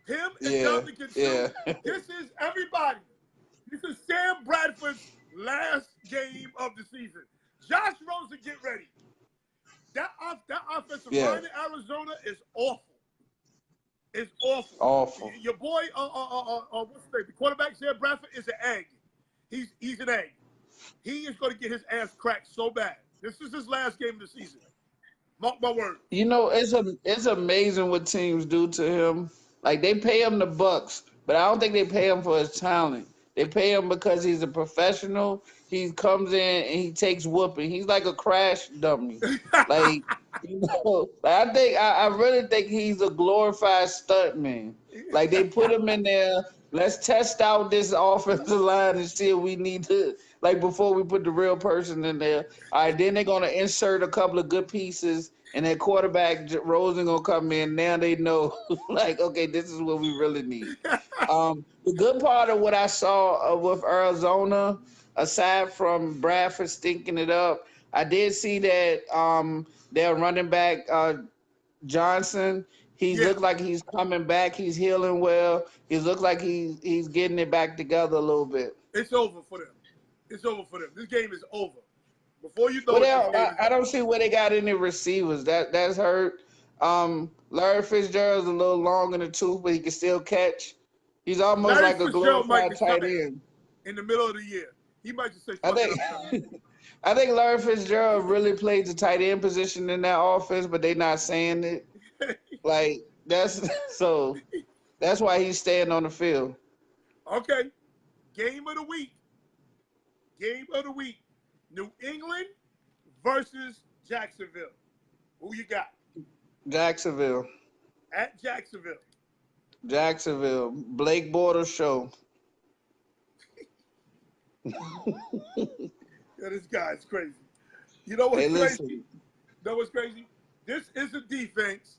Him and Dominican Sue. This is everybody. This is Sam Bradford's last game of the season. Josh Rosen, get ready. That offensive line in Arizona is awful. It's awful. Awful. Your boy, what's his name? The quarterback, Sam Bradford, is an egg. He's an egg. He is going to get his ass cracked so bad. This is his last game of the season. Mark my word. You know, it's amazing what teams do to him. Like they pay him the bucks, but I don't think they pay him for his talent. They pay him because he's a professional. He comes in and he takes whooping. He's like a crash dummy. Like I really think he's a glorified stuntman. Like they put him in there. Let's test out this offensive line and see if we need to like before we put the real person in there. All right, then they're gonna insert a couple of good pieces, and their quarterback Rosen gonna come in. Now they know, like, okay, this is what we really need. The good part of what I saw with Arizona, aside from Bradford stinking it up, I did see that their running back Johnson. He looked like he's coming back. He's healing well. He looks like he's getting it back together a little bit. It's over for them. It's over for them. This game is over. Before you know I don't see where they got any receivers. That's hurt. Larry Fitzgerald's a little long in the tooth, but he can still catch. He's almost like a glorified tight end. In the middle of the year, he might just say, I think Larry Fitzgerald really plays the tight end position in that offense, but they're not saying it. Like that's why he's staying on the field. Okay. Game of the week. Game of the week. New England versus Jacksonville. Who you got? Jacksonville. At Jacksonville. Jacksonville. Blake Bortles show. Yeah, this guy's crazy. You know what's crazy? You know what's crazy? This is a defense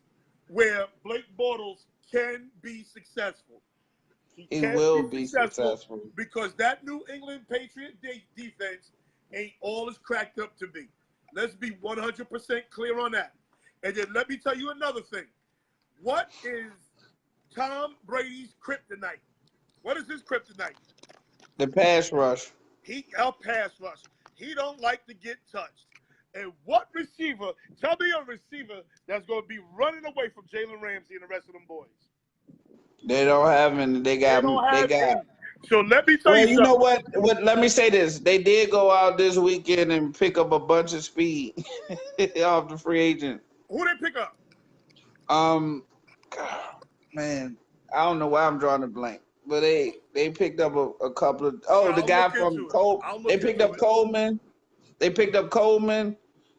where Blake Bortles can be successful. He will be successful because that New England Patriot defense ain't all it's cracked up to be. Let's be 100% clear on that. And then let me tell you another thing. What is Tom Brady's kryptonite? What is his kryptonite? The pass rush. Our pass rush. He don't like to get touched. And what receiver? Tell me a receiver that's going to be running away from Jalen Ramsey and the rest of them boys. They don't have any. They got. So let me tell you something. You know what? Let me say this. They did go out this weekend and pick up a bunch of speed off the free agent. Who they pick up? Man, I don't know why I'm drawing a blank. But they picked up a couple of. The guy from Cole. They picked up Coleman. They picked up Coleman.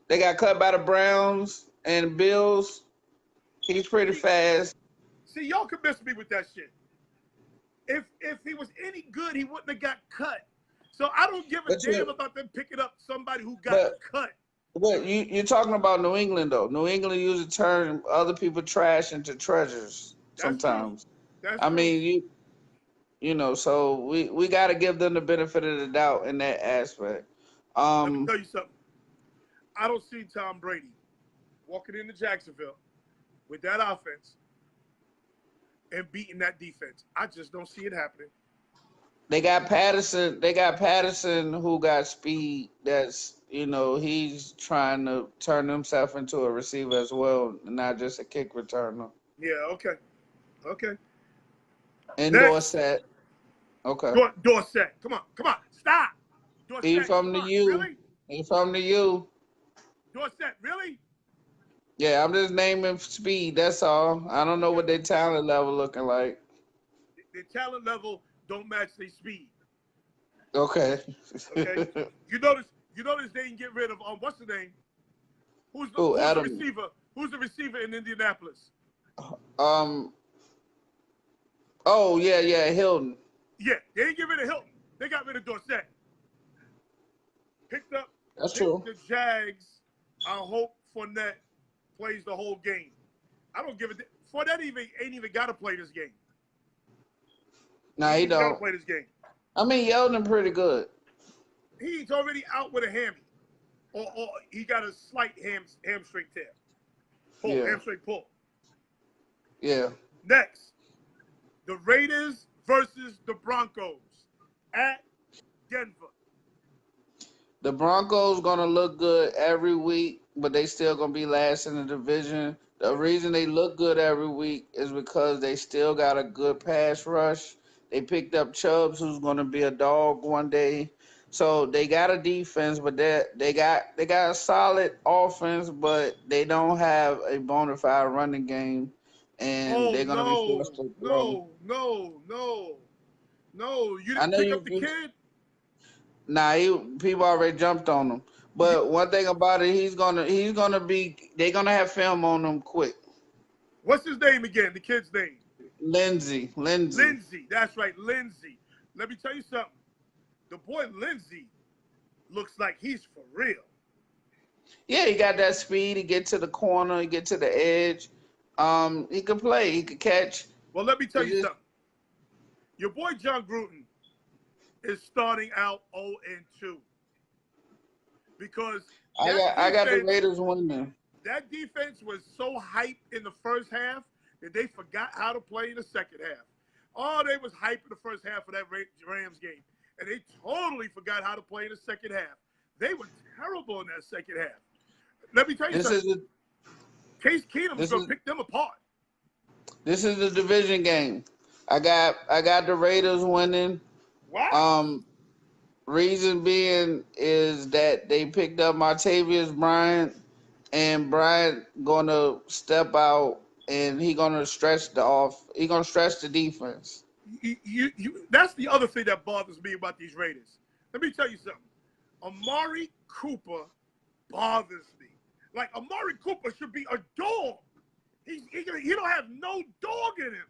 They got cut by the Browns and Bills. He's pretty fast. See, y'all convinced me with that shit. If he was any good, he wouldn't have got cut. So I don't give a damn about them picking up somebody who got cut. But you're talking about New England, though. New England usually turn other people trash into treasures sometimes. I mean, you know, so we got to give them the benefit of the doubt in that aspect. Let me tell you something. I don't see Tom Brady walking into Jacksonville with that offense and beating that defense. I just don't see it happening. They got Patterson. They got Patterson who got speed. That's, you know, he's trying to turn himself into a receiver as well, not just a kick returner. Yeah, okay. And Dorsett. Okay. Dorsett. Come on. Stop. Dorsett, He's from the U. Really? He's from the U. Dorsett, really? Yeah, I'm just naming speed. That's all. I don't know what their talent level looking like. Their talent level don't match their speed. Okay. You notice they didn't get rid of what's the name? Who's the receiver? Who's the receiver in Indianapolis? Oh yeah, Hilton. Yeah, they didn't get rid of Hilton. They got rid of Dorsett. Picked up the Jags. I hope Fournette plays the whole game. I don't give a damn. Fournette ain't even got to play this game. Nah, he don't. Got to play this game. I mean, Yeldon pretty good. He's already out with a hammy, or he got a slight hamstring tear. Hamstring pull. Yeah. Next, the Raiders versus the Broncos at Denver. The Broncos gonna look good every week, but they still gonna be last in the division. The reason they look good every week is because they still got a good pass rush. They picked up Chubbs, who's gonna be a dog one day. So they got a defense, but they got a solid offense, but they don't have a bona fide running game, and Oh they're gonna be forced no, to throw. no, no, no, no! You I didn't know pick up the you. kid. Nah, people already jumped on him. You, But one thing about it, he's gonna be. They're gonna have film on him quick. what's his name again? The kid's name? Lindsay. Lindsay. That's right, Lindsay. Let me tell you something. The boy Lindsay looks like he's for real. Yeah, he got that speed. He get to the corner. He get to the edge. He could play. He could catch. Well, let me tell It you just, something. Your boy John Gruden is starting out 0-2 because I got the Raiders winning. that defense was so hyped in the first half that they forgot how to play in the second half. Oh, they was hyped in the first half of that Rams game, and they totally forgot how to play in the second half. They were terrible in that second half. Let me tell you This is something. Case Keenum was this going is to pick them apart. this is the division game. I got the Raiders winning. Wow. Um, Reason being is that they picked up Martavius Bryant, and Bryant gonna step out and he gonna stretch the off. He gonna stretch the defense. That's the other thing that bothers me about these Raiders. Let me tell you something. Amari Cooper bothers me. Like, Amari Cooper should be a dog. He don't have no dog in him.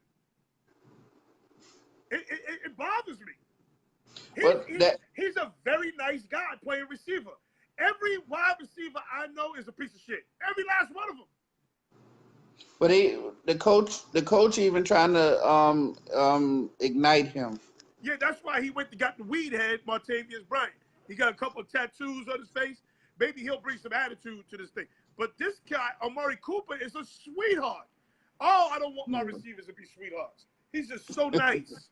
It bothers me. But that He's a very nice guy playing receiver. Every wide receiver I know is a piece of shit. Every last one of them. But the coach even trying to ignite him. Yeah, that's why he went and got the weed head, Martavius Bryant. He got a couple of tattoos on his face. Maybe he'll bring some attitude to this thing. But this guy, Amari Cooper, is a sweetheart. Oh, I don't want my receivers to be sweethearts. He's just so nice.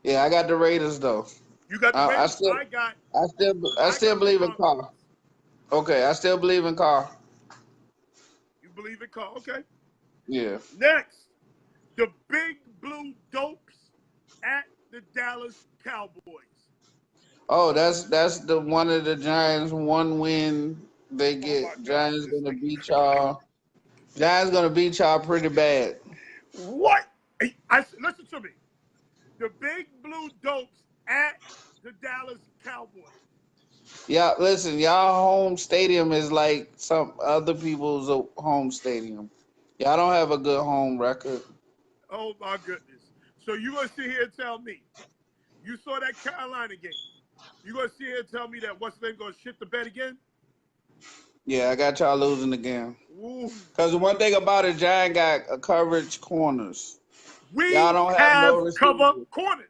Yeah, I got the Raiders though. You got the I, I Raiders. still I still got the believe in Broncos. Carr. Okay, I still believe in Carr. You believe in Carr? Okay. Yeah. Next, the Big Blue Dopes at the Dallas Cowboys. Oh, that's the one of the Giants one win they Oh get. my God, Giants this gonna thing. beat y'all. Giants gonna beat y'all pretty bad. What? Listen to me. The Big Blue Dopes at the Dallas Cowboys. Yeah, listen, y'all home stadium is like some other people's home stadium. Y'all don't have a good home record. Oh my goodness. So you gonna sit here and tell me you saw that Carolina game? You gonna sit here and tell me that what's name gonna shit the bed again? Yeah, I got y'all losing again. Ooh. Cause the one thing about it, Giant got a coverage corners. Y'all We don't have no have cover receivers. corners.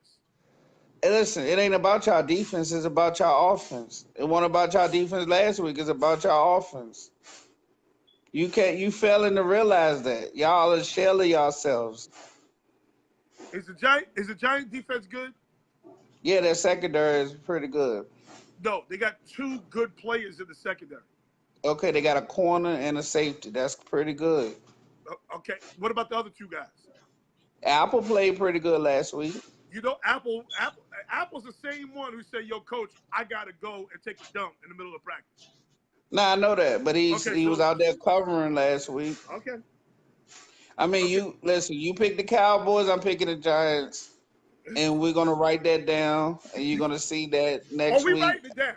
Hey, listen, it ain't about y'all defense, it's about y'all offense. It wasn't about y'all defense last week, it's about y'all offense. You failing to realize that. Y'all are shell of yourselves. Is the Giant defense good? Yeah, that secondary is pretty good. No, they got two good players in the secondary. Okay, they got a corner and a safety. That's pretty good. Okay, what about the other two guys? Apple played pretty good last week. You know, Apple's the same one who said, "Yo, coach, I gotta go and take a dump in the middle of practice." Nah, I know that, but Okay, he was so out there covering last week. okay, I mean, okay. you listen. You pick the Cowboys. I'm picking the Giants, and we're gonna write that down, and you're gonna see that Oh, next we week. writing it down.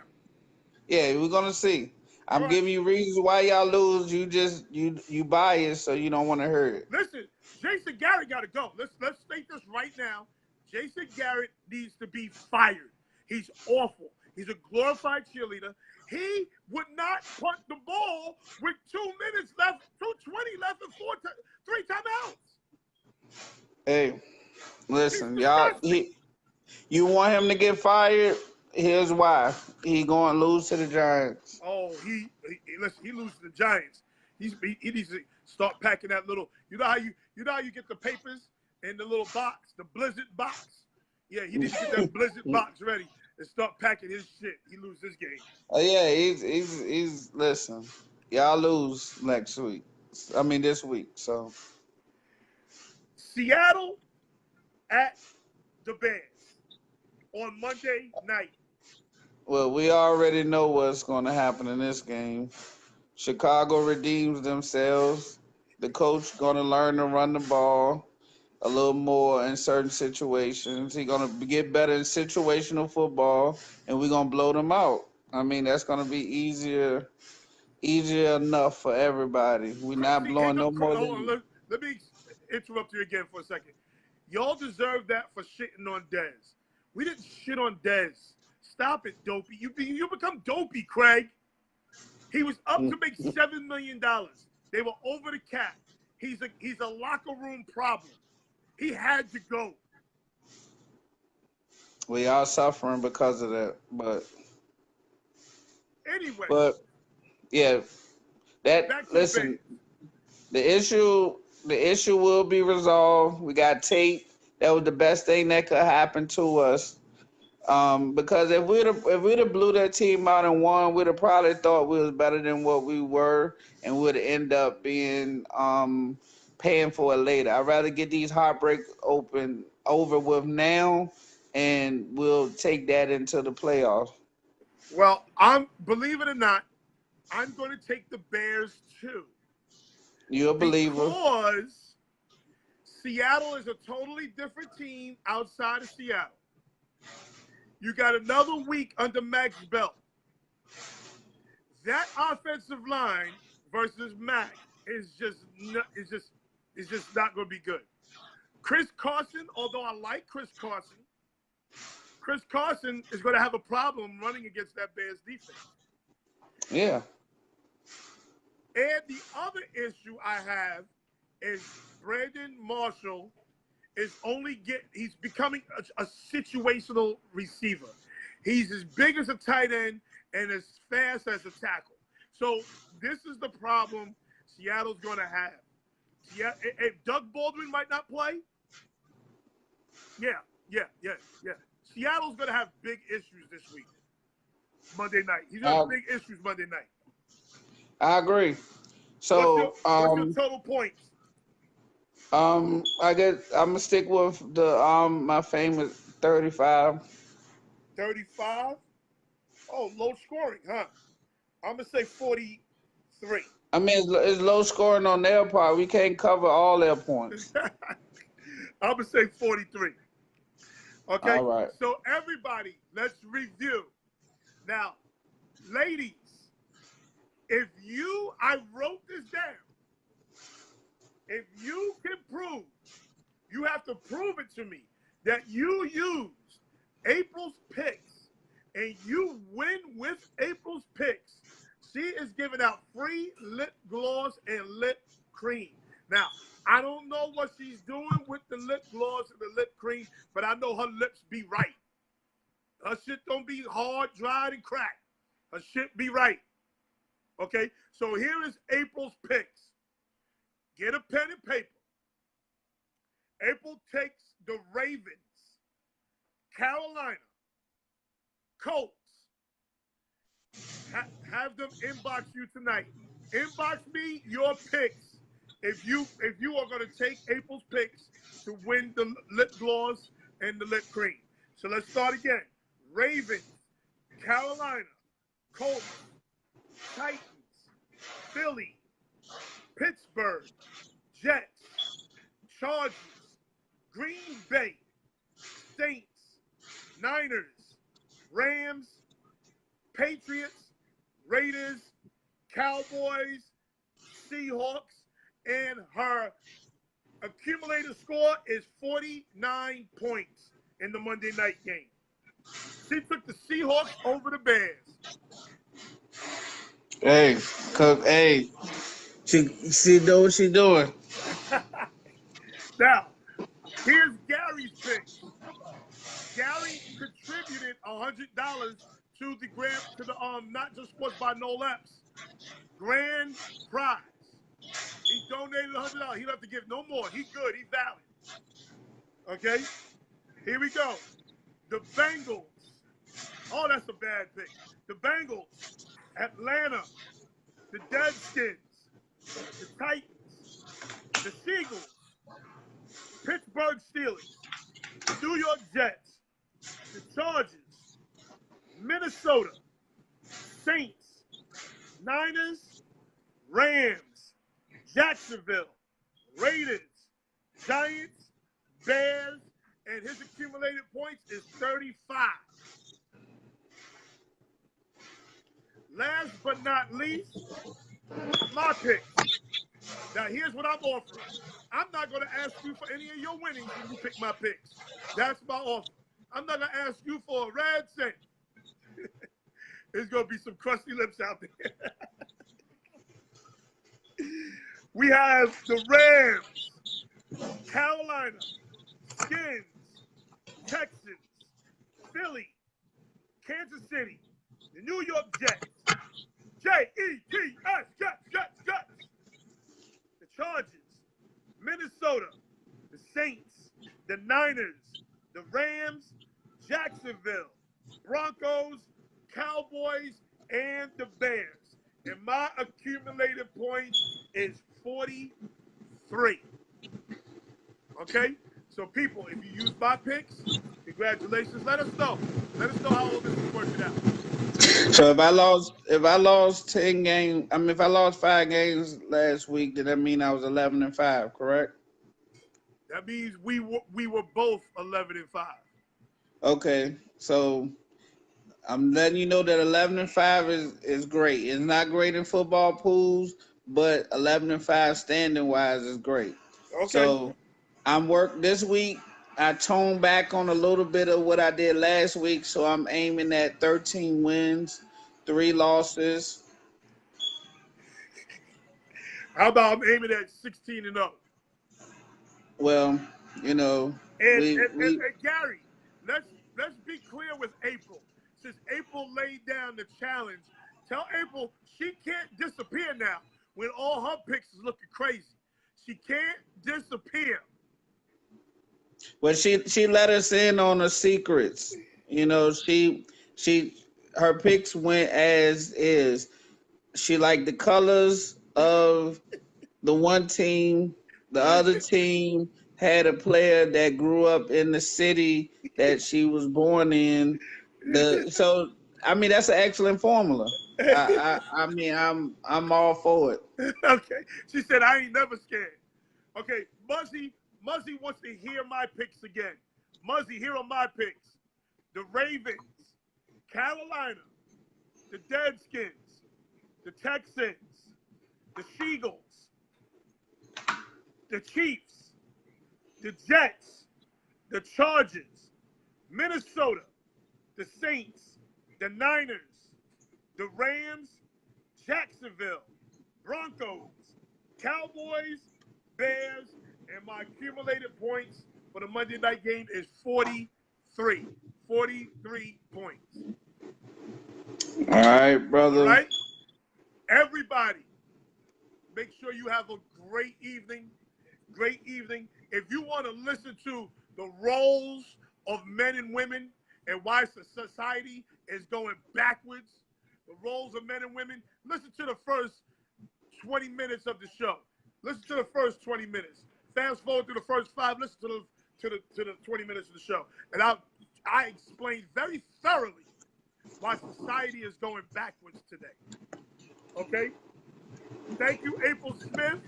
Yeah, we're gonna see. All I'm right. giving you reasons why y'all lose. You biased, so you don't want to hear it. Listen, Jason Garrett got to go. Let's state this right now. Jason Garrett needs to be fired. He's awful. He's a glorified cheerleader. He would not punt the ball with 2 minutes left, 2:20 left, and three timeouts. Hey, He's listen, y'all. disgusting. You want him to get fired? Here's why. He going to lose to the Giants. Oh, listen. He loses to the Giants. He needs to start packing that little. You know how you get the papers in the little box, the Blizzard box. Yeah, he needs to get that Blizzard box ready and start packing his shit. He loses this game. Oh yeah, he's listen. Y'all lose next week. I mean this week. So Seattle at the Bears. on Monday night? Well, we already know what's going to happen in this game. Chicago redeems themselves. The coach going to learn to run the ball a little more in certain situations. He's going to get better in situational football, and we're going to blow them out. I mean, that's going to be easier enough for everybody. We're not See, blowing no more hold on, than. let me interrupt you again for a second. Y'all deserve that for shitting on Dez. We didn't shit on Dez. Stop it, Dopey. You become Dopey, Craig. He was up to make $7 million. They were over the cap. He's a locker room problem. He had to go. We are suffering because of that, Anyway, yeah, that back to listen. the The issue will be resolved. We got tape. That was the best thing that could happen to us. Because if we'd have blew that team out and won, we'd have probably thought we was better than what we were, and would end up being paying for it later. I'd rather get these heartbreaks over with now, and we'll take that into the playoffs. Well, believe it or not, I'm going to take the Bears too. You a believer? Because Seattle is a totally different team outside of Seattle. You got another week under Mac's belt. That offensive line versus Mac is just not going to be good. Chris Carson, although I like Chris Carson is going to have a problem running against that Bears defense. Yeah. And the other issue I have is Brandon Marshall he's becoming a situational receiver. He's as big as a tight end and as fast as a tackle. So this is the problem Seattle's going to have. Yeah, if Doug Baldwin might not play, yeah. Seattle's going to have big issues this week, Monday night. He's going to have big issues Monday night. I agree. So, what's your total points? I guess I'm gonna stick with the my famous 35. 35? Oh, low scoring, huh? I'm gonna say 43. I mean, it's low scoring on their part. We can't cover all their points. I'm gonna say 43. Okay. All right. So everybody, let's review. Now, ladies, I wrote this down. If you can prove, you have to prove it to me that you used April's picks and you win with April's picks. She is giving out free lip gloss and lip cream. Now, I don't know what she's doing with the lip gloss and the lip cream, but I know her lips be right. Her shit don't be hard, dried, and cracked. Her shit be right. Okay? So here is April's picks. Get a pen and paper. April takes the Ravens, Carolina, Colts. Have them inbox you tonight. Inbox me your picks if you are going to take April's picks to win the lip gloss and the lip cream. So let's start again. Ravens, Carolina, Colts, Titans, Philly, Pittsburgh, Jets, Chargers, Green Bay, Saints, Niners, Rams, Patriots, Raiders, Cowboys, Seahawks, and her accumulated score is 49 points in the Monday night game. She took the Seahawks over the Bears. Hey, she know what she doing. Now, here's Gary's picks. Gary contributed $100 to the Not Just Sports by No Laps grand prize. He donated $100. He don't have to give no more. He's good. He's valid. Okay? Here we go. The Bengals. Oh, that's a bad pick. The Bengals, Atlanta, the Deadskins, the Titans, the Seagulls, Pittsburgh Steelers, the New York Jets, the Chargers, Minnesota, Saints, Niners, Rams, Jacksonville, Raiders, Giants, Bears, and his accumulated points is 35. Last but not least, my picks. Now, here's what I'm offering. I'm not going to ask you for any of your winnings when you pick my picks. That's my offer. I'm not going to ask you for a red cent. There's going to be some crusty lips out there. We have the Rams, Carolina, Skins, Texans, Philly, Kansas City, the New York Jets, Jets, Jets, the Chargers, Minnesota, the Saints, the Niners, the Rams, Jacksonville, Broncos, Cowboys, and the Bears. And my accumulated points is 43. Okay? So people, if you use my picks, congratulations. Let us know. Let us know how all this is working out. So if I lost 10 games, I mean if I lost 5 games last week, then that mean I was 11-5, correct? That means we were both 11-5. Okay, so I'm letting you know that 11-5 is great. It's not great in football pools, but 11-5 standing wise is great. Okay. So I'm work this week. I toned back on a little bit of what I did last week, so I'm aiming at 13 wins, 3 losses. How about I'm aiming at 16-0? Well, you know, and Gary, let's be clear with April. Since April laid down the challenge, tell April she can't disappear now when all her picks is looking crazy. She can't disappear. Well, she let us in on her secrets. You know, her picks went as is. She liked the colors of the one team. The other team had a player that grew up in the city that she was born in. So I mean that's an excellent formula. I mean I'm all for it. Okay. She said I ain't never scared. Okay, Muzzy wants to hear my picks again. Muzzy, here are my picks. The Ravens, Carolina, the Deadskins, the Texans, the Seagulls, the Chiefs, the Jets, the Chargers, Minnesota, the Saints, the Niners, the Rams, Jacksonville, Broncos, Cowboys, Bears, and my accumulated points for the Monday night game is 43. 43 points. All right, brother. All right? Everybody, make sure you have a great evening. Great evening. If you want to listen to the roles of men and women and why society is going backwards, the roles of men and women, listen to the first 20 minutes of the show. Listen to the first 20 minutes. Fast forward through the first 5. Listen to the 20 minutes of the show. And I explained very thoroughly why society is going backwards today. Okay? Thank you, April Smith.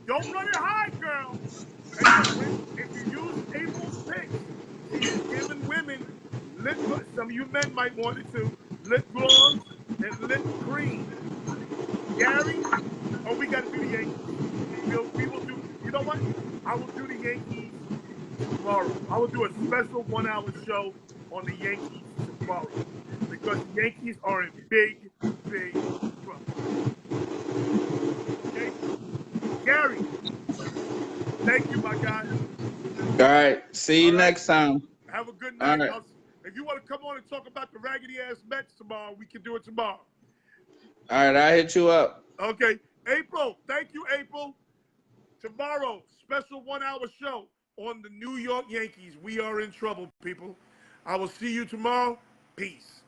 Don't run it high, girl. If you use April's picks, she is giving women lip gloss. Some of you men might want it too. Lip gloss and lip cream. Gary, we got to do the Yankees. We will do, you know what? I will do the Yankees tomorrow. I will do a special 1-hour show on the Yankees tomorrow. Because the Yankees are in big, big trouble. Okay? Gary, thank you, my guy. All right. See you next time. Have a good night. Right. If you want to come on and talk about the raggedy-ass Mets tomorrow, we can do it tomorrow. All right. I'll hit you up. Okay. April, thank you, April. Tomorrow, special 1-hour show on the New York Yankees. We are in trouble, people. I will see you tomorrow. Peace.